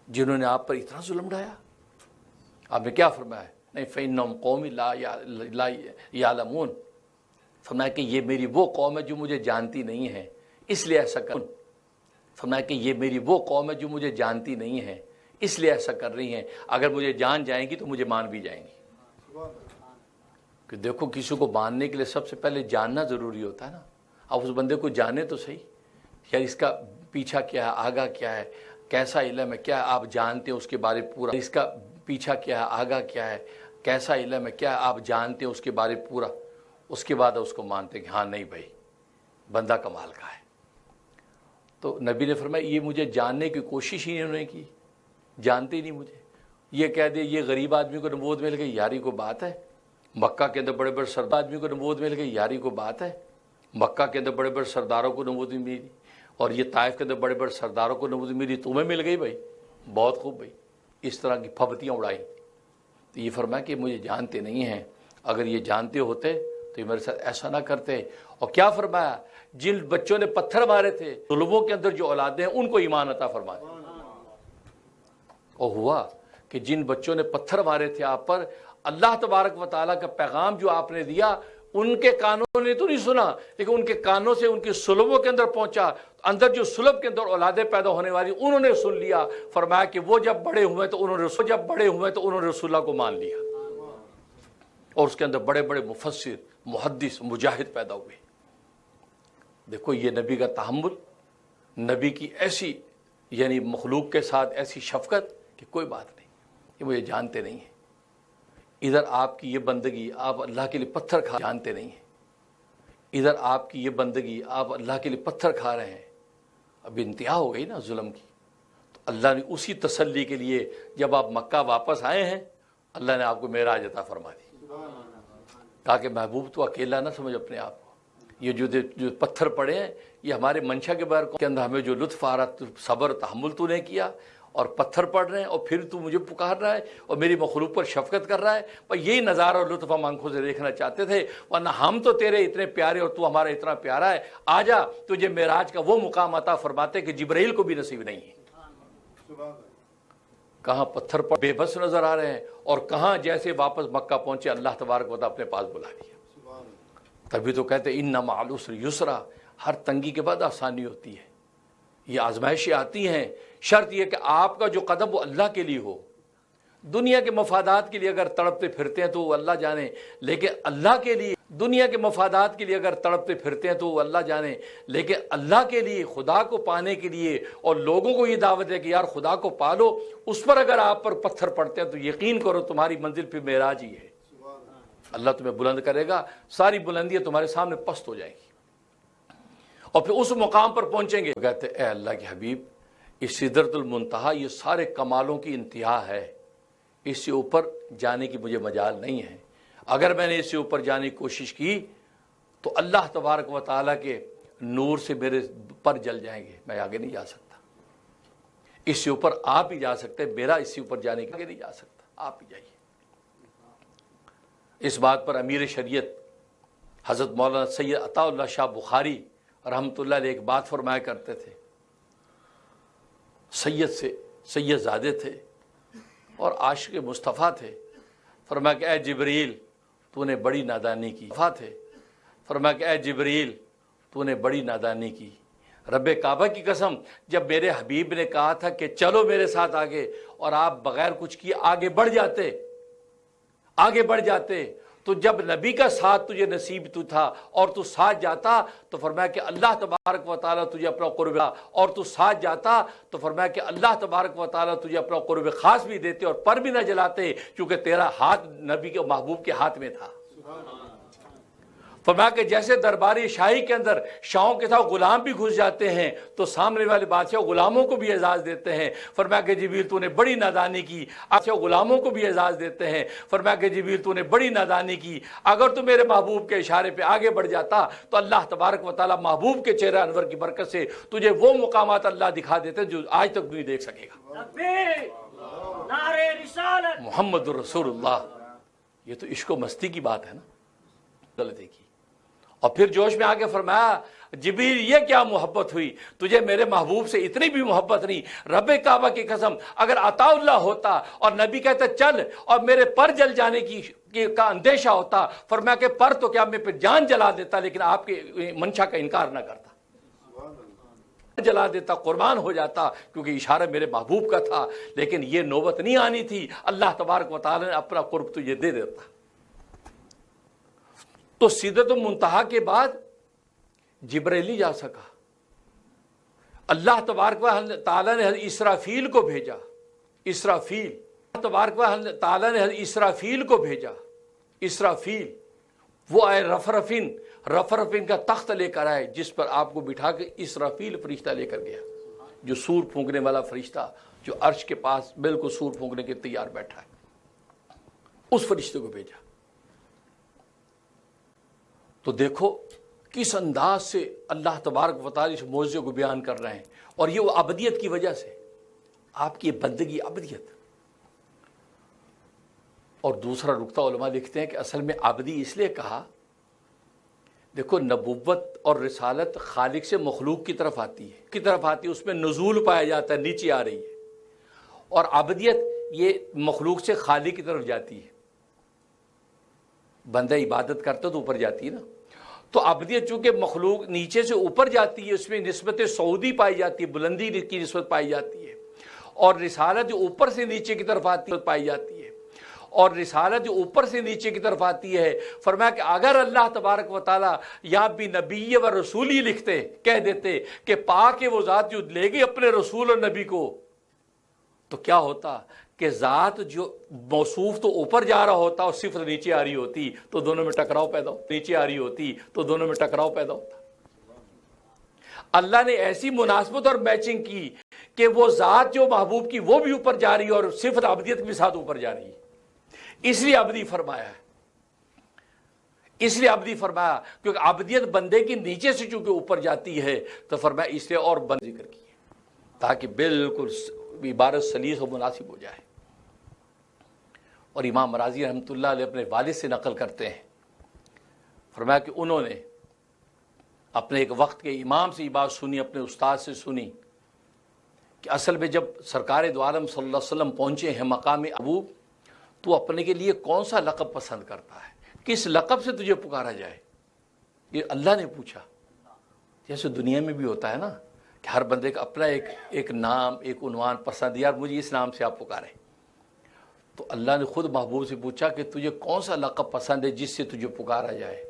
جنہوں نے آپ پر اتنا ظلم ڈھایا۔ آپ نے کیا فرمایا؟ نہیں، فَإِنَّهُمْ قَوْمٌ لَا يَعْلَمُونَ، فرمایا کہ یہ میری وہ قوم ہے جو مجھے جانتی نہیں ہے، اس لیے ایسا کر، فرمایا کہ یہ میری وہ قوم ہے جو مجھے جانتی نہیں ہے اس لیے ایسا کر رہی ہیں، اگر مجھے جان جائیں گی تو مجھے مان بھی جائیں گی۔ کہ دیکھو کسی کو ماننے کے لیے سب سے پہلے جاننا ضروری ہوتا ہے نا۔ اب اس بندے کو جانے تو صحیح، یار اس کا پیچھا کیا ہے، آگا کیا ہے، کیسا علم ہے، کیا ہے آپ جانتے ہیں اس کے بارے پورا، اس کا پیچھا کیا ہے، آگا کیا ہے، کیسا علم ہے، کیا آپ جانتے ہیں اس کے بارے پورا، اس کے بعد اس کو مانتے ہیں کہ ہاں نہیں بھائی بندہ کمال کا ہے۔ تو نبی نے فرمایا یہ مجھے جاننے کی کوشش ہی انہوں نے کی، جانتے ہی نہیں مجھے۔ یہ کہہ دے یہ غریب آدمی کو نبوت مل گئی، یاری کو بات ہے۔ مکہ کے اندر بڑے بڑے سردار آدمی کو نبوت مل گئی، یاری کو بات ہے۔ مکہ کے اندر بڑے بڑے سرداروں کو نبوت ملی، اور یہ طائف کے اندر بڑے بڑے سرداروں کو نبوت ملی، تمہیں مل گئی بھائی، بہت خوب بھائی۔ اس طرح کی پھپتیاں اڑائیں۔ تو یہ فرمایا کہ مجھے جانتے نہیں ہیں، اگر یہ جانتے ہوتے تو یہ میرے ساتھ ایسا نہ کرتے۔ اور کیا فرمایا؟ جن بچوں نے پتھر مارے تھے ظلموں کے اندر جو اولادیں ہیں ان کو ایمان عطا فرمایا۔ اور ہوا کہ جن بچوں نے پتھر مارے تھے آپ پر، اللہ تبارک و تعالیٰ کا پیغام جو آپ نے دیا ان کے کانوں نے تو نہیں سنا، لیکن ان کے کانوں سے ان کی سلبوں کے اندر پہنچا، اندر جو سلب کے اندر اولادیں پیدا ہونے والی انہوں نے سن لیا۔ فرمایا کہ وہ جب بڑے ہوئے تو انہوں نے رسول اللہ کو مان لیا، اور اس کے اندر بڑے بڑے مفسر، محدث، مجاہد پیدا ہوئے۔ دیکھو یہ نبی کا تحمل، نبی کی ایسی یعنی مخلوق کے ساتھ ایسی شفقت کہ کوئی بات نہیں، یہ مجھے جانتے نہیں ہیں۔ ادھر آپ کی یہ بندگی آپ اللہ کے لیے پتھر کھا جانتے نہیں ہیں، ادھر آپ کی یہ بندگی آپ اللہ کے لیے پتھر کھا رہے ہیں، اب انتہا ہو گئی نا ظلم کی۔ تو اللہ نے اسی تسلی کے لیے جب آپ مکہ واپس آئے ہیں اللہ نے آپ کو معراج عطا فرما دی، تاکہ محبوب تو اکیلا نہ سمجھ اپنے آپ کو۔ یہ جو پتھر پڑے ہیں یہ ہمارے منشا کے بغیر کے اندر ہمیں جو لطف آ رہا، صبر تحمل تو نے کیا، اور پتھر پڑ رہے ہیں اور پھر تو مجھے پکار رہا ہے اور میری مخلوق پر شفقت کر رہا ہے، پر یہی نظارہ اور لطف ہم آنکھوں سے دیکھنا چاہتے تھے، ورنہ ہم تو تیرے اتنے پیارے اور تو ہمارا اتنا پیارا ہے، آ جا تجھے معراج کا وہ مقام عطا فرماتے کہ جبرائیل کو بھی نصیب نہیں ہے۔ کہاں پتھر پر بے بس نظر آ رہے ہیں اور کہاں جیسے واپس مکہ پہنچے اللہ تبارک و تعالیٰ اپنے پاس بلا لیا۔ تبھی تو کہتے ہیں ان مع العسر یسرا، ہر تنگی کے بعد آسانی ہوتی ہے۔ یہ آزمائشیں آتی ہیں، شرط یہ کہ آپ کا جو قدم وہ اللہ کے لیے ہو۔ دنیا کے مفادات کے لیے اگر تڑپتے پھرتے ہیں تو وہ اللہ جانے، لیکن اللہ کے لیے دنیا کے مفادات کے لیے اگر تڑپتے پھرتے ہیں تو وہ اللہ جانے، لیکن اللہ کے لیے خدا کو پانے کے لیے اور لوگوں کو یہ دعوت ہے کہ یار خدا کو پالو، اس پر اگر آپ پر پتھر پڑتے ہیں تو یقین کرو تمہاری منزل پہ معراج ہی ہے۔ اللہ تمہیں بلند کرے گا، ساری بلندیاں تمہارے سامنے پست ہو جائیں گی اور پھر اس مقام پر پہنچیں گے۔ کہتے اے اللہ کے حبیب، اس سدرۃ المنتہا یہ سارے کمالوں کی انتہا ہے، اس سے اوپر جانے کی مجھے مجال نہیں ہے۔ اگر میں نے اس سے اوپر جانے کی کوشش کی تو اللہ تبارک و تعالیٰ کے نور سے میرے پر جل جائیں گے، میں آگے نہیں جا سکتا۔ اس سے اوپر آپ ہی جا سکتے، میرا اس سے اوپر جانے کے آگے نہیں جا سکتا، آپ ہی جائیے۔ اس بات پر امیر شریعت حضرت مولانا سید عطا اللہ شاہ بخاری رحمۃ اللہ علیہ ایک بات فرمایا کرتے تھے، سید زادے تھے اور عاشق مصطفیٰ تھے۔ فرمایا کہ اے جبریل تو نے بڑی نادانی کی، فرمایا کہ اے جبریل تو نے بڑی نادانی کی۔ رب کعبہ کی قسم، جب میرے حبیب نے کہا تھا کہ چلو میرے ساتھ آگے، اور آپ بغیر کچھ کیے آگے بڑھ جاتے، تو جب نبی کا ساتھ تجھے نصیب تو تھا اور تو ساتھ جاتا تو فرمایا کہ اللہ تبارک و تعالیٰ تجھے اپنا قرب، اور تو ساتھ جاتا تو فرمایا کہ اللہ تبارک و تعالیٰ تجھے اپنا قرب خاص بھی دیتے اور پر بھی نہ جلاتے، کیونکہ تیرا ہاتھ نبی کے محبوب کے ہاتھ میں تھا۔ فرمایا کہ جیسے درباری شاہی کے اندر شاہوں کے ساتھ غلام بھی گھس جاتے ہیں تو سامنے والے بادشاہ غلاموں کو بھی اعزاز دیتے ہیں۔ فرمایا کہ جبریل تو نے بڑی نادانی کی، بادشاہ غلاموں کو بھی اعزاز دیتے ہیں۔ فرمایا کہ جبریل تو نے بڑی نادانی کی، اگر تو میرے محبوب کے اشارے پہ آگے بڑھ جاتا تو اللہ تبارک و تعالیٰ محبوب کے چہرہ انور کی برکت سے تجھے وہ مقامات اللہ دکھا دیتے جو آج تک نہیں دیکھ سکے گا۔ محمد رسول اللہ، یہ تو عشق و مستی کی بات ہے نا، غلطی کی۔ اور پھر جوش میں آگے فرمایا جبریل یہ کیا محبت ہوئی، تجھے میرے محبوب سے اتنی بھی محبت نہیں، رب کعبہ کی قسم اگر عطا اللہ ہوتا اور نبی کہتا چل اور میرے پر جل جانے کا اندیشہ ہوتا، فرمایا کہ پر تو کیا میں پہ جان جلا دیتا، لیکن آپ کے منشا کا انکار نہ کرتا، جلا دیتا، قربان ہو جاتا، کیونکہ اشارہ میرے محبوب کا تھا، لیکن یہ نوبت نہیں آنی تھی، اللہ تبارک و تعالی نے اپنا قرب تجھے دے دیتا۔ تو سدرۃ المنتہا کے بعد جبرائیل نہیں جا سکا، اللہ تبارک و تعالیٰ نے اسرافیل کو بھیجا، اسرافیل کو بھیجا، اسرافیل وہ آئے رفرفین کا تخت لے کر آئے، جس پر آپ کو بٹھا کے اسرافیل فرشتہ لے کر گیا، جو سور پھونکنے والا فرشتہ جو عرش کے پاس بالکل سور پھونکنے کے تیار بیٹھا ہے، اس فرشتے کو بھیجا۔ تو دیکھو کس انداز سے اللہ تبارک و تعالی اس معجزے کو بیان کر رہے ہیں، اور یہ وہ ابدیت کی وجہ سے، آپ کی بندگی ابدیت۔ اور دوسرا نقطہ علماء لکھتے ہیں کہ اصل میں ابدی اس لیے کہا، دیکھو نبوت اور رسالت خالق سے مخلوق کی طرف آتی ہے، اس میں نزول پایا جاتا ہے، نیچے آ رہی ہے، اور ابدیت یہ مخلوق سے خالق کی طرف جاتی ہے، بندہ عبادت کرتا تو اوپر جاتی ہے نا، تو ابدیت چونکہ مخلوق نیچے سے اوپر جاتی ہے، اس میں نسبت سعودی پائی جاتی ہے، بلندی کی نسبت پائی جاتی ہے، اور رسالت جو اوپر سے نیچے کی طرف آتی ہے پائی جاتی ہے، اور رسالت جو اوپر سے نیچے کی طرف آتی ہے۔ فرمایا کہ اگر اللہ تبارک و تعالیٰ یہاں بھی نبی و رسولی لکھتے، کہہ دیتے کہ پاک وہ ذات جو لے گئی اپنے رسول اور نبی کو، تو کیا ہوتا کہ ذات جو موصوف تو اوپر جا رہا ہوتا اور صفت نیچے آ رہی ہوتی تو دونوں میں ٹکراؤ پیدا ہوتا، نیچے آ رہی ہوتی تو دونوں میں ٹکراؤ پیدا ہوتا۔ اللہ نے ایسی مناسبت اور میچنگ کی کہ وہ ذات جو محبوب کی وہ بھی اوپر جا رہی ہے اور صفت عبدیت بھی ساتھ اوپر جا رہی ہے، اس لیے عبدی فرمایا ہے، اس لیے عبدی فرمایا کیونکہ عبدیت بندے کی نیچے سے چونکہ اوپر جاتی ہے تو فرمایا اس لیے اور بند ذکر کیے تاکہ بالکل عبارت سلیس و مناسب ہو جائے۔ اور امام راضی رحمۃ اللہ علیہ اپنے والد سے نقل کرتے ہیں، فرمایا کہ انہوں نے اپنے ایک وقت کے امام سے یہ بات سنی، اپنے استاد سے سنی کہ اصل میں جب سرکار دو عالم صلی اللہ علیہ وسلم پہنچے ہیں مقام محبوب تو اپنے کے لیے کون سا لقب پسند کرتا ہے، کس لقب سے تجھے پکارا جائے؟ یہ اللہ نے پوچھا۔ جیسے دنیا میں بھی ہوتا ہے نا کہ ہر بندے کا اپنا ایک نام، ایک عنوان پسند، یار مجھے اس نام سے آپ پکاریں۔ تو اللہ نے خود محبوب سے پوچھا کہ تجھے کون سا لقب پسند ہے جس سے تجھے پکارا جائے؟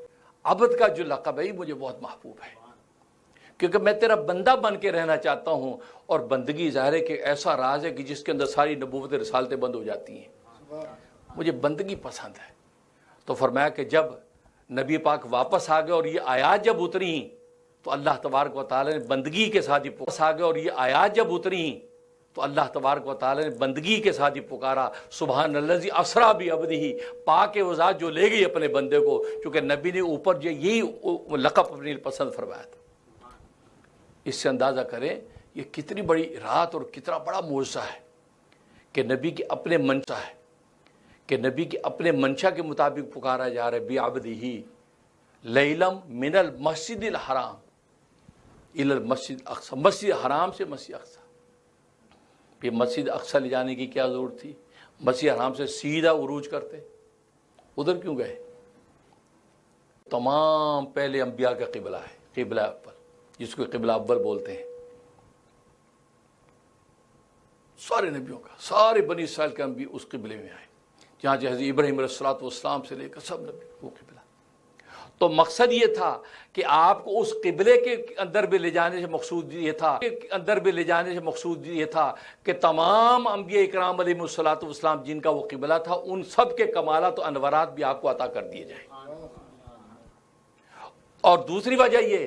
عبد کا جو لقب ہے مجھے بہت محبوب ہے کیونکہ میں تیرا بندہ بن کے رہنا چاہتا ہوں، اور بندگی ظاہر ہے کہ ایسا راز ہے کہ جس کے اندر ساری نبوت رسالتیں بند ہو جاتی ہیں، مجھے بندگی پسند ہے۔ تو فرمایا کہ جب نبی پاک واپس آ گئے اور یہ آیات جب اتری تو اللہ تبارک و تعالی نے بندگی کے ساتھ ہی واپس آ گئے اور یہ آیات جب اتری تو اللہ تبارک و تعالی نے بندگی کے ساتھ ہی پکارا، سبحان الذی اسریٰ بعبدہ، پاک وہ ذات جو لے گئی اپنے بندے کو، کیونکہ نبی نے اوپر جو یہی لقب اپنے پسند فرمایا تھا۔ اس سے اندازہ کریں یہ کتنی بڑی رات اور کتنا بڑا معجزہ ہے کہ نبی کے اپنے منشا ہے، کہ نبی کے اپنے منشا کے مطابق پکارا جا رہا ہے، بعبدہ لیلم من المسجد الحرام الی المسجد الاقصی، مسجد حرام سے مسجد اقصی۔ یہ مسجد اقصی لے جانے کی کیا ضرورت تھی؟ مسجد حرام سے سیدھا عروج کرتے، ادھر کیوں گئے؟ تمام پہلے انبیاء کا قبلہ ہے، قبلہ اول، جس کو قبلہ اول بولتے ہیں، سارے نبیوں کا، سارے بنی اسرائیل کے انبیاء اس قبلے میں آئے، جہاں حضرت ابراہیم علیہ السلام سے لے کر سب نبی وہ قبلہ۔ تو مقصد یہ تھا کہ آپ کو اس قبلے کے اندر بھی لے جانے سے مقصود یہ تھا کہ تمام انبیاء اکرام علیہم السلام جن کا وہ قبلہ تھا ان سب کے کمالات و انوارات بھی آپ کو عطا کر دیے جائیں۔ اور دوسری وجہ یہ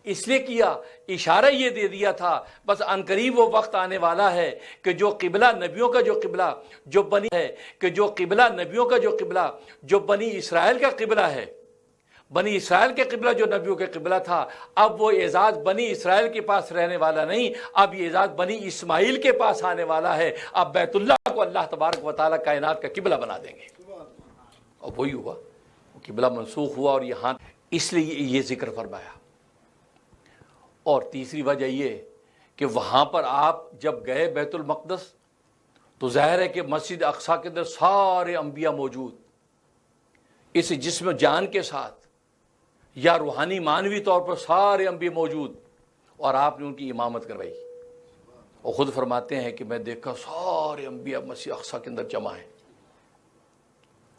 اس لیے کیا، اشارہ یہ دے دیا تھا بس عنقریب وہ وقت آنے والا ہے کہ جو قبلہ نبیوں کا جو قبلہ جو بنی ہے، کہ جو قبلہ نبیوں کا جو قبلہ جو بنی اسرائیل کا قبلہ ہے، بنی اسرائیل کے قبلہ جو نبیوں کے قبلہ تھا، اب وہ اعزاز بنی اسرائیل کے پاس رہنے والا نہیں، اب یہ اعزاز بنی اسماعیل کے پاس آنے والا ہے۔ اب بیت اللہ کو اللہ تبارک و تعالیٰ کائنات کا قبلہ بنا دیں گے، اور وہی ہوا، وہ قبلہ منسوخ ہوا اور یہاں اس لیے یہ ذکر فرمایا۔ اور تیسری وجہ یہ کہ وہاں پر آپ جب گئے بیت المقدس تو ظاہر ہے کہ مسجد اقصی کے اندر سارے انبیاء موجود، اس جسم جان کے ساتھ یا روحانی معنوی طور پر سارے انبیاء موجود، اور آپ نے ان کی امامت کروائی۔ اور خود فرماتے ہیں کہ میں دیکھا سارے انبیاء مسجد اقصی کے اندر جمع ہیں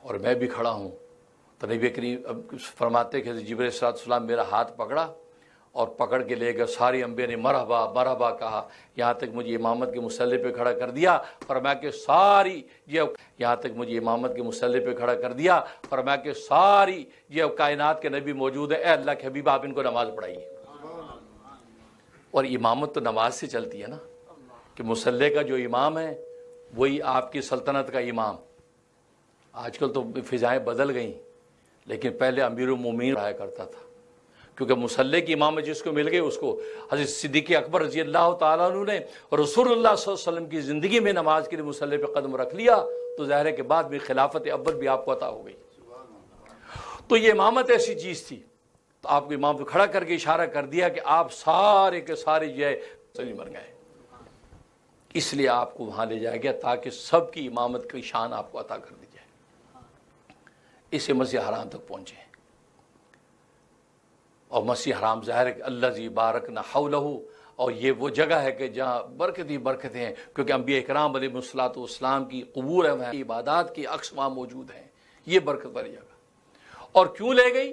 اور میں بھی کھڑا ہوں۔ تو نبی کریم فرماتے ہیں کہ جبرائیل علیہ السلام میرا ہاتھ پکڑا اور پکڑ کے لے گئے، ساری انبیاء نے مرحبا مرحبا کہا، یہاں تک مجھے امامت کے مصلی پہ کھڑا کر دیا۔ فرمایا کہ ساری یہاں تک مجھے امامت کے مصلی پہ کھڑا کر دیا، فرمایا کہ ساری یہ کائنات کے نبی موجود ہیں، اے اللہ کے حبیب آپ ان کو نماز پڑھائیے۔ اور امامت تو نماز سے چلتی ہے نا، کہ مصلی کا جو امام ہے وہی آپ کی سلطنت کا امام۔ آج کل تو فضائیں بدل گئیں، لیکن پہلے امیر المومنین رہا کرتا تھا، کیونکہ مصلی کی امامت جس کو مل گئی اس کو حضرت صدیق اکبر رضی اللہ تعالیٰ عنہ نے رسول اللہ صلی اللہ علیہ وسلم کی زندگی میں نماز کے لیے مصلی پہ قدم رکھ لیا تو ظاہر ہے کہ بعد میں خلافت اول بھی آپ کو عطا ہو گئی۔ تو یہ امامت ایسی چیز تھی، تو آپ کو امام پہ کھڑا کر کے اشارہ کر دیا کہ آپ سارے کے سارے جو ہے مصلی بن گئے، اس لیے آپ کو وہاں لے جایا گیا تاکہ سب کی امامت کی شان آپ کو عطا کر دی جائے۔ اسے مسجد حرام تک پہنچے، اور مسجد حرام ظاہر ہے کہ الذی بارکنا حولہ، اور یہ وہ جگہ ہے کہ جہاں برکت ہی برکتیں ہیں، کیونکہ انبیاء اکرام علیہ السلام کی قبور ہے، وہاں عبادات کی عکس وہاں موجود ہیں، یہ برکت والی جگہ۔ اور کیوں لے گئی؟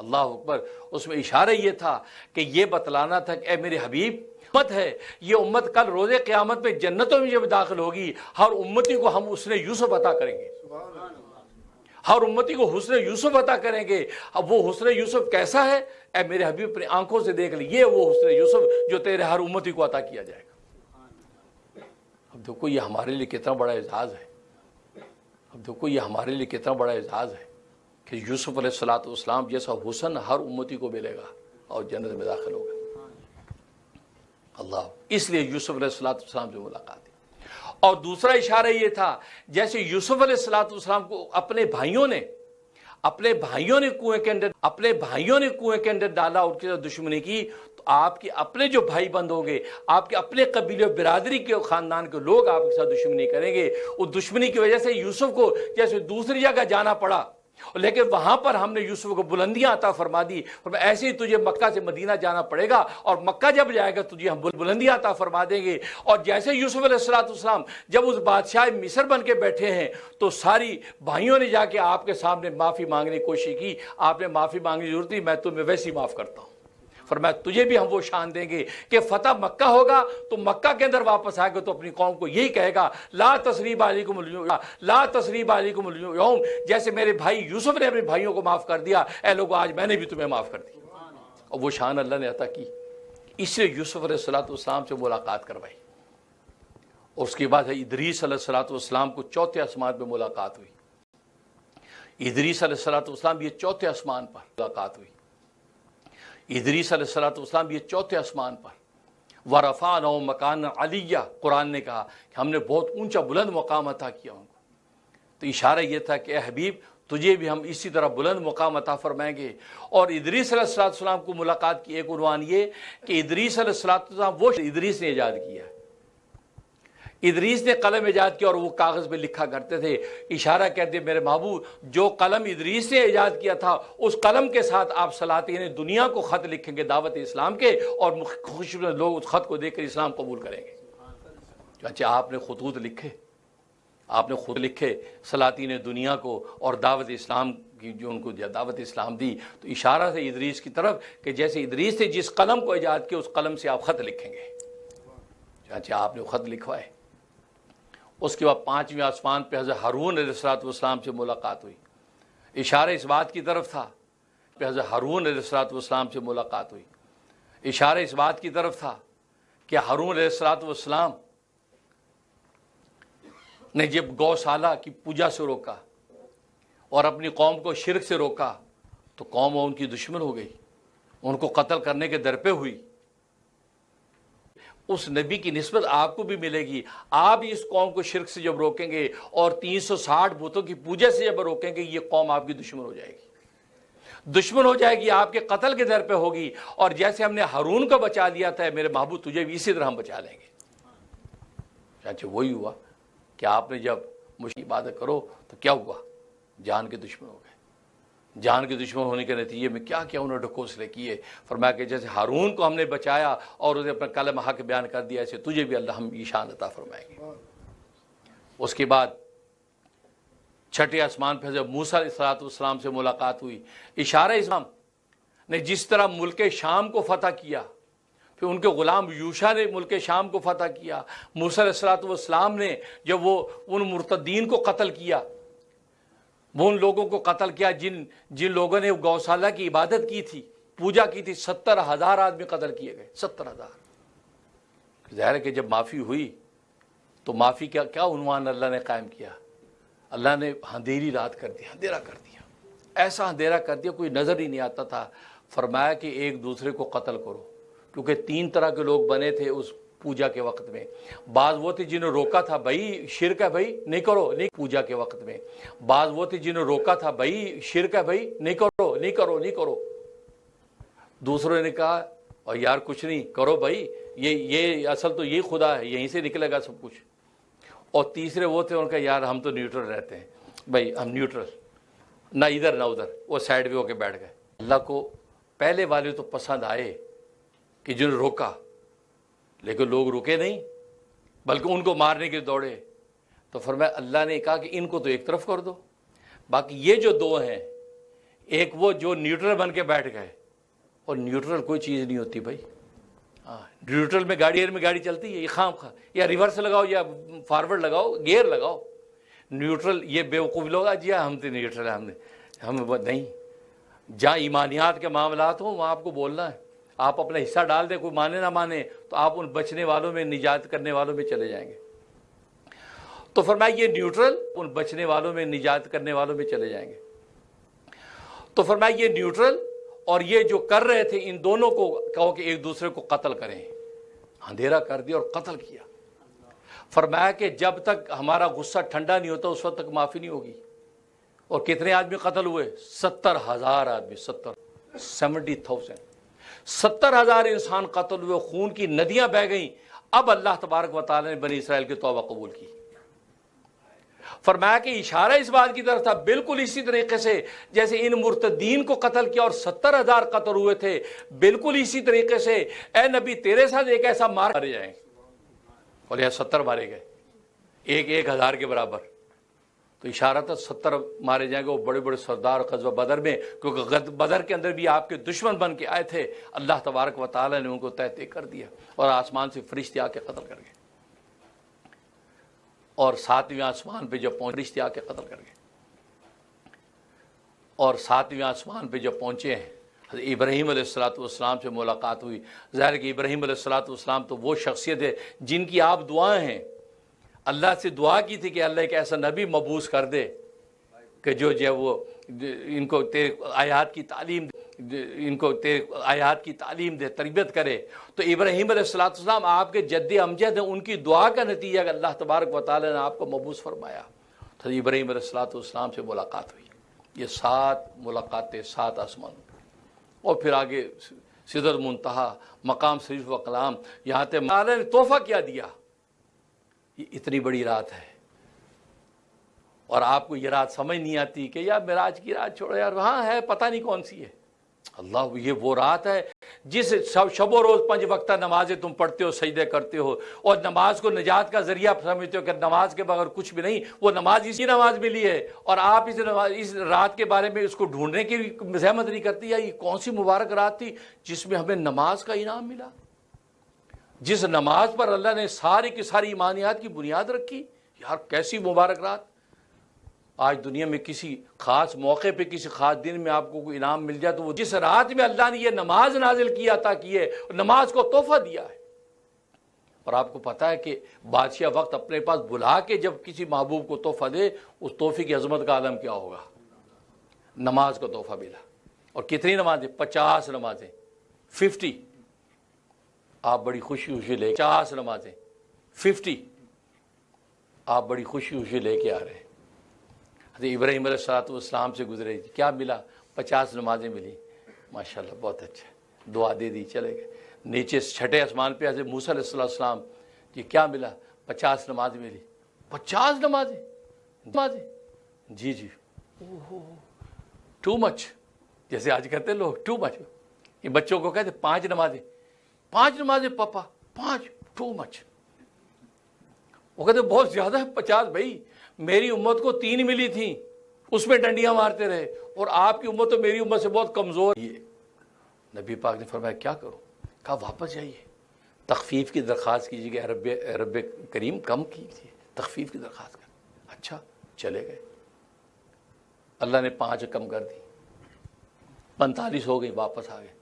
اللہ اکبر. اس میں اشارہ یہ تھا کہ یہ بتلانا تھا کہ اے میرے حبیب، امت ہے یہ امت کل روز قیامت میں جنتوں میں جب داخل ہوگی، ہر امتی کو ہم حسن یوسف عطا کریں گے. ہر امتی کو حسن یوسف عطا کریں گے. اب وہ حسن یوسف کیسا ہے؟ اے میرے حبیب اپنی آنکھوں سے دیکھ لیے، وہ حسن یوسف جو تیرے ہر امتی کو عطا کیا جائے گا. اب دیکھو یہ ہمارے لیے کتنا بڑا اعزاز ہے. اب دیکھو یہ ہمارے لیے کتنا بڑا اعزاز ہے کہ یوسف علیہ الصلوۃ والسلام جیسا حسن ہر امتی کو ملے گا اور جنت میں داخل ہوگا. اللہ، اس لیے یوسف علیہ الصلوۃ والسلام سے ملاقات ہے. اور دوسرا اشارہ یہ تھا، جیسے یوسف علیہ الصلوۃ والسلام کو اپنے بھائیوں نے کنویں کے اندر ڈالا، ان کے ساتھ دشمنی کی، تو آپ کے اپنے جو بھائی بند ہوں گے، آپ کے اپنے قبیلے اور برادری کے خاندان کے لوگ آپ کے ساتھ دشمنی کریں گے. اس دشمنی کی وجہ سے یوسف کو جیسے دوسری جگہ جانا پڑا، لیکن وہاں پر ہم نے یوسف کو بلندیاں عطا فرما دی. اور ایسے ہی تجھے مکہ سے مدینہ جانا پڑے گا، اور مکہ جب جائے گا تجھے ہم بلندیاں عطا فرما دیں گے. اور جیسے یوسف علیہ السلام جب اس بادشاہ مصر بن کے بیٹھے ہیں، تو ساری بھائیوں نے جا کے آپ کے سامنے معافی مانگنے کی کوشش کی. آپ نے معافی مانگنے کی ضرورت نہیں، میں تمہیں ویسے ہی معاف کرتا ہوں. فرمایا تجھے بھی ہم وہ شان دیں گے کہ فتح مکہ ہوگا تو مکہ کے اندر واپس آئے گا تو اپنی قوم کو یہی کہے گا، لا تثریب علیکم اليوم، لا تثریب علیکم اليوم. جیسے میرے بھائی یوسف نے اپنے بھائیوں کو معاف کر دیا، اے لوگوں آج میں نے بھی تمہیں معاف کر دیا. اور وہ شان اللہ نے عطا کی. اس لیے یوسف علیہ السلام سے ملاقات کروائی. اور اس کے بعد ادریس علیہ السلام کو چوتھے آسمان پہ ملاقات ہوئی. ادریس علیہ السلام یہ چوتھے آسمان پر ملاقات ہوئی. ادریس علیہ السلام یہ چوتھے آسمان پر. وَرَفَعْنَهُ مَكَانًا عَلِيًّا، قرآن نے کہا کہ ہم نے بہت اونچا بلند مقام عطا کیا ان کو. تو اشارہ یہ تھا کہ اے حبیب تجھے بھی ہم اسی طرح بلند مقام عطا فرمائیں گے. اور ادریس علیہ السلام کو ملاقات کی ایک عنوان یہ کہ ادریس علیہ السلام وہ ادریس نے ایجاد کیا. ادریس نے قلم ایجاد کیا اور وہ کاغذ پہ لکھا کرتے تھے. اشارہ کہتے میرے محبوب جو قلم ادریس نے ایجاد کیا تھا اس قلم کے ساتھ آپ سلاطین دنیا کو خط لکھیں گے دعوت اسلام کے، اور خوش لوگ اس خط کو دیکھ کر اسلام قبول کریں گے. چنانچہ آپ نے خطوط لکھے سلاطین دنیا کو اور دعوت اسلام کی جو ان کو دعوت اسلام دی. تو اشارہ ہے ادریس کی طرف کہ جیسے ادریس نے جس قلم کو ایجاد کیا اس قلم سے آپ خط لکھیں گے. چنانچہ آپ نے خط لکھوائے. اس کے بعد پانچویں آسمان پہ حضرت ہارون علیہ السلام سے ملاقات ہوئی. اشارہ اس بات کی طرف تھا کہ حضرت ہارون علیہ السلام سے ملاقات ہوئی. اشارہ اس بات کی طرف تھا کہ ہارون علیہ السلام نے جب گوشالہ کی پوجا سے روکا اور اپنی قوم کو شرک سے روکا تو قوم ان کی دشمن ہو گئی، ان کو قتل کرنے کے در پہ ہوئی. اس نبی کی نسبت آپ کو بھی ملے گی. آپ اس قوم کو شرک سے جب روکیں گے اور 360 بتوں کی پوجا سے جب روکیں گے، یہ قوم آپ کی دشمن ہو جائے گی، آپ کے قتل کے در پہ ہوگی. اور جیسے ہم نے ہارون کو بچا لیا تھا میرے محبوب تجھے بھی اسی طرح ہم بچا لیں گے. چنانچہ وہی ہوا کہ آپ نے جب مجھ کی عبادت کرو تو کیا ہوا، جان کے دشمن ہو گئے. جان کے دشمن ہونے کے نتیجے میں کیا کیا انہوں نے ڈھکوسلے کیے. فرمایا کہ جیسے ہارون کو ہم نے بچایا اور اسے اپنا کلمہ حق بیان کر دیا، ایسے تجھے بھی اللہ ہم یہ شان عطا فرمائیں گے. اس کے بعد چھٹے آسمان پہ حضرت موسیٰ علیہ السلام سے ملاقات ہوئی. اشارہ اسلام نے جس طرح ملک شام کو فتح کیا، پھر ان کے غلام یوشع نے ملک شام کو فتح کیا. موسیٰ علیہ السلام نے جب وہ ان مرتدین کو قتل کیا، وہ ان لوگوں کو قتل کیا جن لوگوں نے گوشالہ کی عبادت کی تھی، پوجا کی تھی، 70,000 آدمی قتل کیے گئے. 70,000. ظاہر ہے کہ جب معافی ہوئی تو معافی کا کیا عنوان اللہ نے قائم کیا؟ اللہ نے اندھیری رات کر دیا، اندھیرا کر دیا، ایسا اندھیرا کر دیا کوئی نظر ہی نہیں آتا تھا. فرمایا کہ ایک دوسرے کو قتل کرو، کیونکہ 3 طرح کے لوگ بنے تھے اس پوجا کے وقت میں. بعض وہ تھے جنہوں روکا تھا بھائی شرک ہے بھائی نہیں کرو، نہیں پوجا کے وقت میں. بعض وہ تھے جنہوں روکا تھا بھائی شرک ہے بھائی نہیں کرو نہیں کرو نہیں کرو. دوسروں نے کہا اور یار کچھ نہیں کرو بھائی، یہ اصل تو یہ خدا ہے، یہیں سے نکلے گا سب کچھ. اور تیسرے وہ تھے ان کا یار ہم تو نیوٹرل رہتے ہیں بھائی، ہم نیوٹرل، نہ ادھر نہ ادھر، وہ سائڈ پہ ہو کے بیٹھ گئے. اللہ کو پہلے والے تو پسند آئے کہ جنہوں روکا، لیکن لوگ رکے نہیں بلکہ ان کو مارنے کے دوڑے. تو فرمایا اللہ نے کہا کہ ان کو تو ایک طرف کر دو، باقی یہ جو 2 ہیں ایک وہ جو نیوٹرل بن کے بیٹھ گئے، اور نیوٹرل کوئی چیز نہیں ہوتی بھائی. نیوٹرل میں گاڑی چلتی ہے، یہ خام خواہ یا ریورس لگاؤ یا فارورڈ لگاؤ، گیئر لگاؤ. نیوٹرل یہ بیوقوف لوگ جی ہم تو نیوٹرل ہے، ہم نہیں. جہاں ایمانیات کے معاملات ہوں وہاں آپ کو بولنا ہے. آپ اپنا حصہ ڈال دیں، کوئی مانے نہ مانے، تو آپ ان بچنے والوں میں، نجات کرنے والوں میں چلے جائیں گے. تو فرمایا یہ نیوٹرل ان بچنے والوں میں، نجات کرنے والوں میں چلے جائیں گے. تو فرمایا یہ نیوٹرل اور یہ جو کر رہے تھے، ان دونوں کو کہو کہ ایک دوسرے کو قتل کریں. اندھیرا کر دیا اور قتل کیا. فرمایا کہ جب تک ہمارا غصہ ٹھنڈا نہیں ہوتا اس وقت تک معافی نہیں ہوگی. اور کتنے آدمی قتل ہوئے؟ 70,000 آدمی. 70,000 70,000 انسان قتل ہوئے، خون کی ندیاں بہہ گئیں. اب اللہ تبارک و تعالی نے بنی اسرائیل کی توبہ قبول کی. فرمایا کہ اشارہ اس بات کی طرف تھا بالکل اسی طریقے سے جیسے ان مرتدین کو قتل کیا اور 70,000 قتل ہوئے تھے، بالکل اسی طریقے سے اے نبی تیرے ساتھ ایک ایسا مارے جائیں. اور یہ 70 مارے گئے، 1,000 کے برابر. تو اشارہ تھا 70 مارے جائیں گے. وہ بڑے بڑے سردار غزوہ بدر میں، کیونکہ بدر کے اندر بھی آپ کے دشمن بن کے آئے تھے، اللہ تبارک و تعالی نے ان کو تہتے کر دیا اور آسمان سے فرشتے آ کے قتل کر گئے. اور 7ویں آسمان پہ جب پہنچے، فرشتے آ کے قتل کر گئے. اور 7ویں آسمان پہ جب پہنچے ہیں، حضرت ابراہیم علیہ السلام سے ملاقات ہوئی. ظاہر کہ ابراہیم علیہ السلام تو وہ شخصیت ہے جن کی آپ دعائیں ہیں. اللہ سے دعا کی تھی کہ اللہ ایک ایسا نبی مبعوث کر دے کہ جو وہ ان کو تیرے آیات کی تعلیم دے، ان کو تیرے آیات کی تعلیم دے، تربیت کرے. تو ابراہیم علیہ السلام آپ کے جد امجد ہیں، ان کی دعا کا نتیجہ کہ اللہ تبارک و تعالی نے آپ کو مبعوث فرمایا. تو ابراہیم علیہ السلام سے ملاقات ہوئی. یہ 7 ملاقاتیں 7 آسمان، اور پھر آگے سدرۃ منتہا، مقام شریف و کلام، یہاں تک اللہ نے تحفہ کیا دیا. یہ اتنی بڑی رات ہے اور آپ کو یہ رات سمجھ نہیں آتی کہ یار معراج کی رات چھوڑو یار، وہاں ہے پتہ نہیں کون سی ہے. اللہ یہ وہ رات ہے جس شب و روز 5 وقتہ نمازیں تم پڑھتے ہو، سجدے کرتے ہو، اور نماز کو نجات کا ذریعہ سمجھتے ہو کہ نماز کے بغیر کچھ بھی نہیں. وہ نماز اسی نماز ملی ہے اور آپ اس رات کے بارے میں اس کو ڈھونڈنے کی زحمت نہیں کرتی. یا یہ کون سی مبارک رات تھی جس میں ہمیں نماز کا انعام ملا، جس نماز پر اللہ نے ساری کی ساری ایمانیات کی بنیاد رکھی. یار کیسی مبارک رات. آج دنیا میں کسی خاص موقع پہ، کسی خاص دن میں آپ کو کوئی انعام مل جائے تو وہ جس رات میں اللہ نے یہ نماز نازل کی، عطا کی ہے، نماز کو تحفہ دیا ہے. اور آپ کو پتہ ہے کہ بادشاہ وقت اپنے پاس بلا کے جب کسی محبوب کو تحفہ دے، اس تحفے کی عظمت کا عالم کیا ہوگا. نماز کو تحفہ ملا. اور کتنی نمازیں؟ 50 نمازیں، 50. آپ بڑی خوشی لے 50 نمازیں، 50 آپ بڑی خوشی لے کے آ رہے ہیں. حضرت ابراہیم علیہ السلام سے گزرے، کیا ملا؟ 50 نمازیں ملی. ماشاءاللہ بہت اچھا، دعا دے دی، چلے گئے. نیچے 6ٹھے آسمان پہ حضرت موسیٰ علیہ السلام، یہ کیا ملا؟ 50 نمازیں ملی. 50 نمازیں جی ٹو مچ، جیسے آج کہتے ہیں لوگ ٹو مچ. یہ بچوں کو کہتے 5 نمازیں، 5 نمازیں پاپا، 5 ٹو مچ. وہ کہتے بہت زیادہ ہے 50. بھائی میری امت کو 3 ملی تھیں، اس میں ڈنڈیاں مارتے رہے، اور آپ کی امت تو میری امت سے بہت کمزور. یہ نبی پاک نے فرمایا کیا کروں؟ کہا واپس جائیے، تخفیف کی درخواست کیجیے کہ رب کریم کم کیجیے، تخفیف کی درخواست کر. اچھا چلے گئے. اللہ نے 5 کم کر دی، 45 ہو گئی. واپس آ گئے.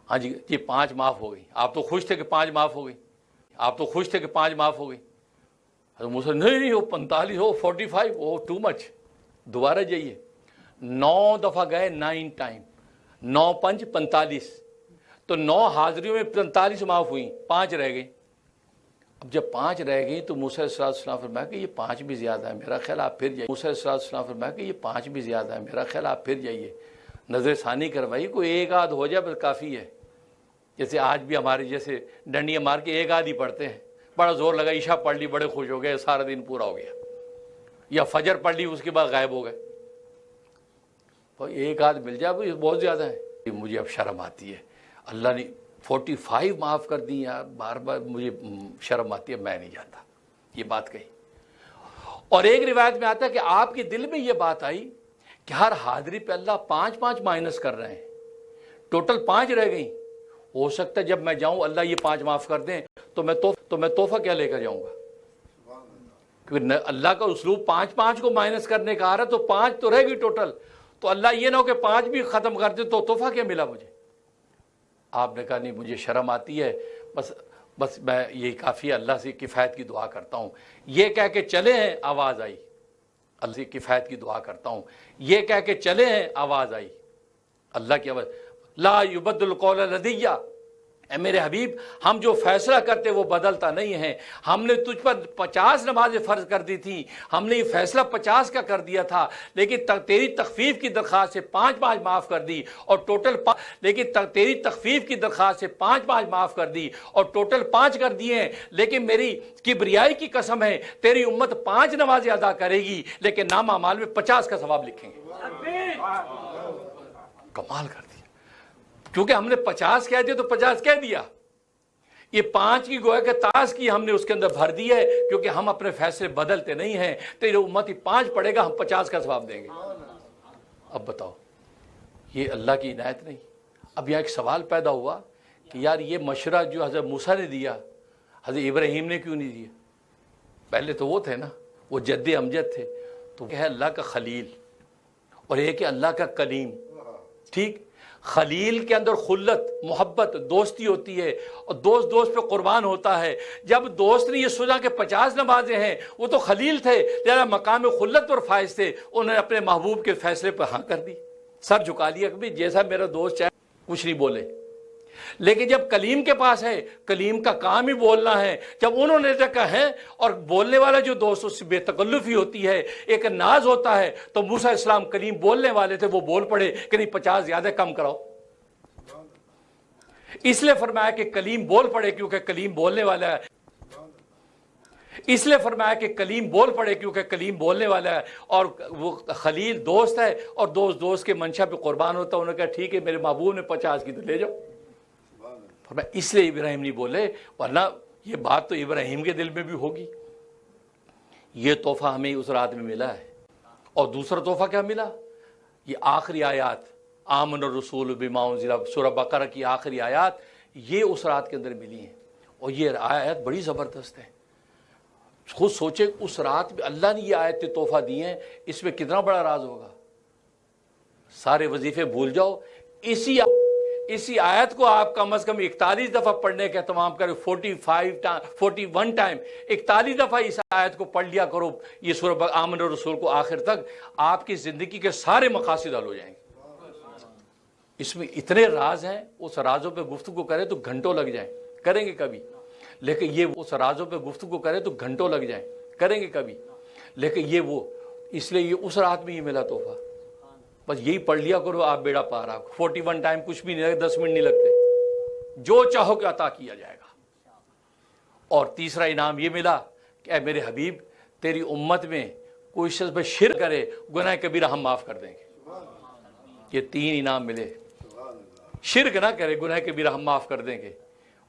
ہاں جی یہ 5 معاف ہو گئی. آپ تو خوش تھے کہ 5 معاف ہو گئی، آپ تو خوش تھے کہ 5 معاف ہو گئی. حضرت موسیٰ نہیں ہو 45 ہو 45 ہو ٹو مچ. دوبارہ جائیے. 9 دفعہ گئے، 9 ٹائم، 9 5 45. تو 9 حاضریوں میں 45 معاف ہوئیں، 5 رہ گئی. اب جب 5 رہ گئی تو موسیٰ علیہ السلام فرمایا کہ یہ 5 بھی زیادہ ہے، میرا خیال آپ پھر جائیے. موسیٰ علیہ السلام فرمایا کہ یہ 5 بھی زیادہ ہے، میرا خیال آپ پھر جائیے. نظر ثانی کروائی، کوئی 1 آدھ ہو جائے بس کافی ہے. جیسے آج بھی ہمارے جیسے ڈنڈیاں مار کے 1 آدھ ہی پڑھتے ہیں، بڑا زور لگا، عشاء پڑھ لی، بڑے خوش ہو گئے، سارا دن پورا ہو گیا. یا فجر پڑھ لی، اس کے بعد غائب ہو گئے. تو 1 آدھ مل جائے بہت زیادہ ہے. مجھے اب شرم آتی ہے، اللہ نے 45 معاف کر دی یار، بار بار مجھے شرم آتی ہے، میں نہیں جاتا. یہ بات کہی. اور ایک روایت میں آتا ہے کہ آپ کے دل میں یہ بات آئی کہ ہر حاضری پہ اللہ 5 مائنس کر رہے ہیں، ٹوٹل 5 رہ گئی. ہو سکتا ہے جب میں جاؤں اللہ یہ 5 معاف کر دیں تو میں تحفہ کیا لے کر جاؤں گا؟ کیونکہ اللہ کا اسلوب 5 کو مائنس کرنے کا آ رہا ہے، تو 5 تو رہ گئی ٹوٹل. تو اللہ یہ نہ ہو کہ 5 بھی ختم کر دے تو تحفہ کیا ملا مجھے؟ آپ نے کہا نہیں مجھے شرم آتی ہے، بس میں یہی کافی ہے، اللہ سے کفایت کی دعا کرتا ہوں. یہ کہہ کے چلے ہیں، آواز آئی، اللہ سے کفایت کی دعا کرتا ہوں. یہ کہہ کے چلے ہیں، آواز آئی، اللہ کی آواز، لا یبدل القول لدی، اے میرے حبیب ہم جو فیصلہ کرتے وہ بدلتا نہیں ہے. ہم نے تجھ پر 50 نمازیں فرض کر دی تھی، ہم نے یہ فیصلہ 50 کا کر دیا تھا، لیکن تیری تخفیف کی درخواست سے 5 معاف کر دی اور ٹوٹل لیکن تیری تخفیف کی درخواست سے 5 معاف کر دی اور ٹوٹل 5 کر دیے ہیں. لیکن میری کبریائی کی قسم ہے تیری امت 5 نمازیں ادا کرے گی لیکن نامہ اعمال میں 50 کا ثواب لکھیں گے. کمال کر دیا، کیونکہ ہم نے 50 کہہ دیا تو 50 کہہ دیا. یہ 5 کی گویا کہ تاس کی ہم نے اس کے اندر بھر دی ہے، کیونکہ ہم اپنے فیصلے بدلتے نہیں ہیں. تیرے امت ہی 5 پڑھے گا، ہم 50 کا ثواب دیں گے. اب بتاؤ یہ اللہ کی عنایت نہیں؟ اب یہاں ایک سوال پیدا ہوا کہ یار یہ مشورہ جو حضرت موسیٰ نے دیا حضرت ابراہیم نے کیوں نہیں دیا؟ پہلے تو وہ تھے نا، وہ جد امجد تھے، تو ہے اللہ کا خلیل اور ایک ہے اللہ کا کلیم. ٹھیک، خلیل کے اندر خلت، محبت، دوستی ہوتی ہے اور دوست پہ قربان ہوتا ہے. جب دوست نے یہ سوچا کہ 50 نمازیں ہیں، وہ تو خلیل تھے لہذا مقام خلت پر فائز تھے، انہوں نے اپنے محبوب کے فیصلے پر ہاں کر دی، سر جھکا لیا کہ جیسا میرا دوست چاہے کچھ نہیں بولے. لیکن جب کلیم کے پاس ہے، کلیم کا کام ہی بولنا ہے، جب انہوں نے کہا ہے اور بولنے والا جو دوست اس سے بے تکلفی ہوتی ہے، ایک ناز ہوتا ہے، تو موسیٰ علیہ السلام کلیم بولنے والے تھے، وہ بول پڑے کہ نہیں 50 زیادہ کم کراؤ. اس لیے فرمایا کہ کلیم بول پڑے کیونکہ کلیم بولنے والا ہے. اس لیے فرمایا کہ کلیم بول پڑے کیونکہ کلیم بولنے والا ہے، اور وہ خلیل دوست ہے اور دوست کے منشا پہ قربان ہوتا ہے. انہوں نے کہا ٹھیک ہے میرے محبوب نے 50 کی تو لے جاؤ. اس لیے ابراہیم نہیں بولے، ورنہ یہ بات تو ابراہیم کے دل میں بھی ہوگی. یہ تحفہ ہمیں اس رات میں ملا ہے. اور دوسرا تحفہ کیا ملا؟ یہ آخری آیات، آمن الرسول بما انزل، سورہ بقرہ کی آخری آیات یہ اس رات کے اندر ملی ہیں. اور یہ آیات بڑی زبردست ہے. خود سوچے اس رات میں اللہ نے یہ آیت تحفہ دی ہیں، اس میں کتنا بڑا راز ہوگا. سارے وظیفے بھول جاؤ، اسی آیت کو آپ کم از کم 41 دفعہ پڑھنے کا اہتمام کریں. 41 ٹائم 41 دفعہ اس آیت کو پڑھ لیا کرو، یہ سورہ آمن الرسول کو آخر تک، آپ کی زندگی کے سارے مقاصد حل ہو جائیں گے. اس میں اتنے راز ہیں، اس رازوں پہ گفتگو کریں تو گھنٹوں لگ جائیں، کریں گے کبھی. لیکن یہ اس رازوں پہ گفتگو کریں تو گھنٹوں لگ جائیں، کریں گے کبھی. لیکن یہ وہ اس لیے یہ اس رات میں یہ ملا تحفہ. بس یہی پڑھ لیا کرو، آپ بیڑا پار. آپ 41 ٹائم کچھ بھی نہیں لگے، 10 منٹ نہیں لگتے، جو چاہو کہ عطا کیا جائے گا. اور تیسرا انعام یہ ملا کہ اے میرے حبیب تیری امت میں کوئی شخص پہ شرک کرے گناہ کبیرہ ہم معاف کر دیں گے. یہ 3 انعام ملے. شرک نہ کرے، گناہ کبیرہ ہم معاف کر دیں گے،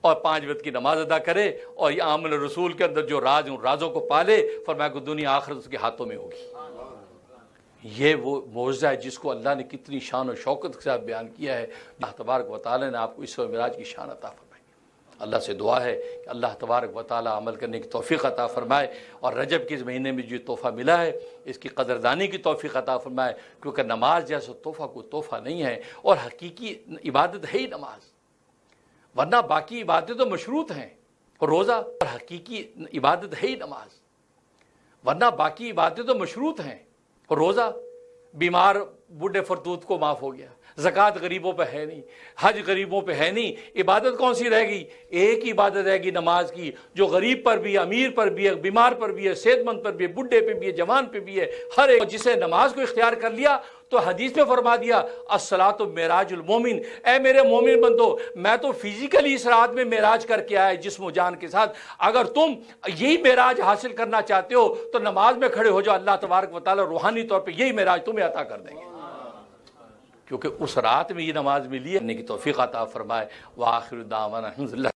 اور 5 وقت کی نماز ادا کرے، اور یہ آمن رسول کے اندر جو راز ان رازوں کو پالے، فرمایا کہ دنیا آخرت اس کے ہاتھوں میں ہوگی. یہ وہ معجزہ ہے جس کو اللہ نے کتنی شان و شوکت کے ساتھ بیان کیا ہے. اللہ تبارک و تعالی نے آپ کو اسراء و معراج کی شان عطا فرمائی. اللہ سے دعا ہے کہ اللہ تبارک و تعالی عمل کرنے کی توفیق عطا فرمائے، اور رجب کے اس مہینے میں جو تحفہ ملا ہے اس کی قدردانی کی توفیق عطا فرمائے. کیونکہ نماز جیسا تحفہ کوئی تحفہ نہیں ہے، اور حقیقی عبادت ہے ہی نماز، ورنہ باقی عبادتیں تو مشروط ہیں. روزہ اور حقیقی عبادت ہے ہی نماز، ورنہ باقی عبادتیں تو مشروط ہیں. روزہ بیمار بوڑھے فرتوت کو معاف ہو گیا، زکوٰۃ غریبوں پہ ہے نہیں، حج غریبوں پہ ہے نہیں. عبادت کون سی رہ گئی؟ ایک ہی عبادت رہ گئی نماز کی، جو غریب پر بھی ہے، امیر پر بھی ہے، بیمار پر بھی ہے، صحت مند پر بھی ہے، بوڑھے پہ بھی ہے، جوان پہ بھی ہے. ہر ایک جسے نماز کو اختیار کر لیا تو حدیث میں فرما دیا الصلاۃ معراج المومن، اے میرے مومن بندو میں تو فزیکلی اس رات میں معراج کر کے آیا جسم و جان کے ساتھ. اگر تم یہی معراج حاصل کرنا چاہتے ہو تو نماز میں کھڑے ہو جاؤ، اللہ تبارک و تعالی روحانی طور پہ یہی معراج تمہیں عطا کر دیں گے. کیونکہ اس رات میں یہ نماز ملی ہے، کی توفیق عطا فرمائے. وآخر دعوانا الحمدللہ.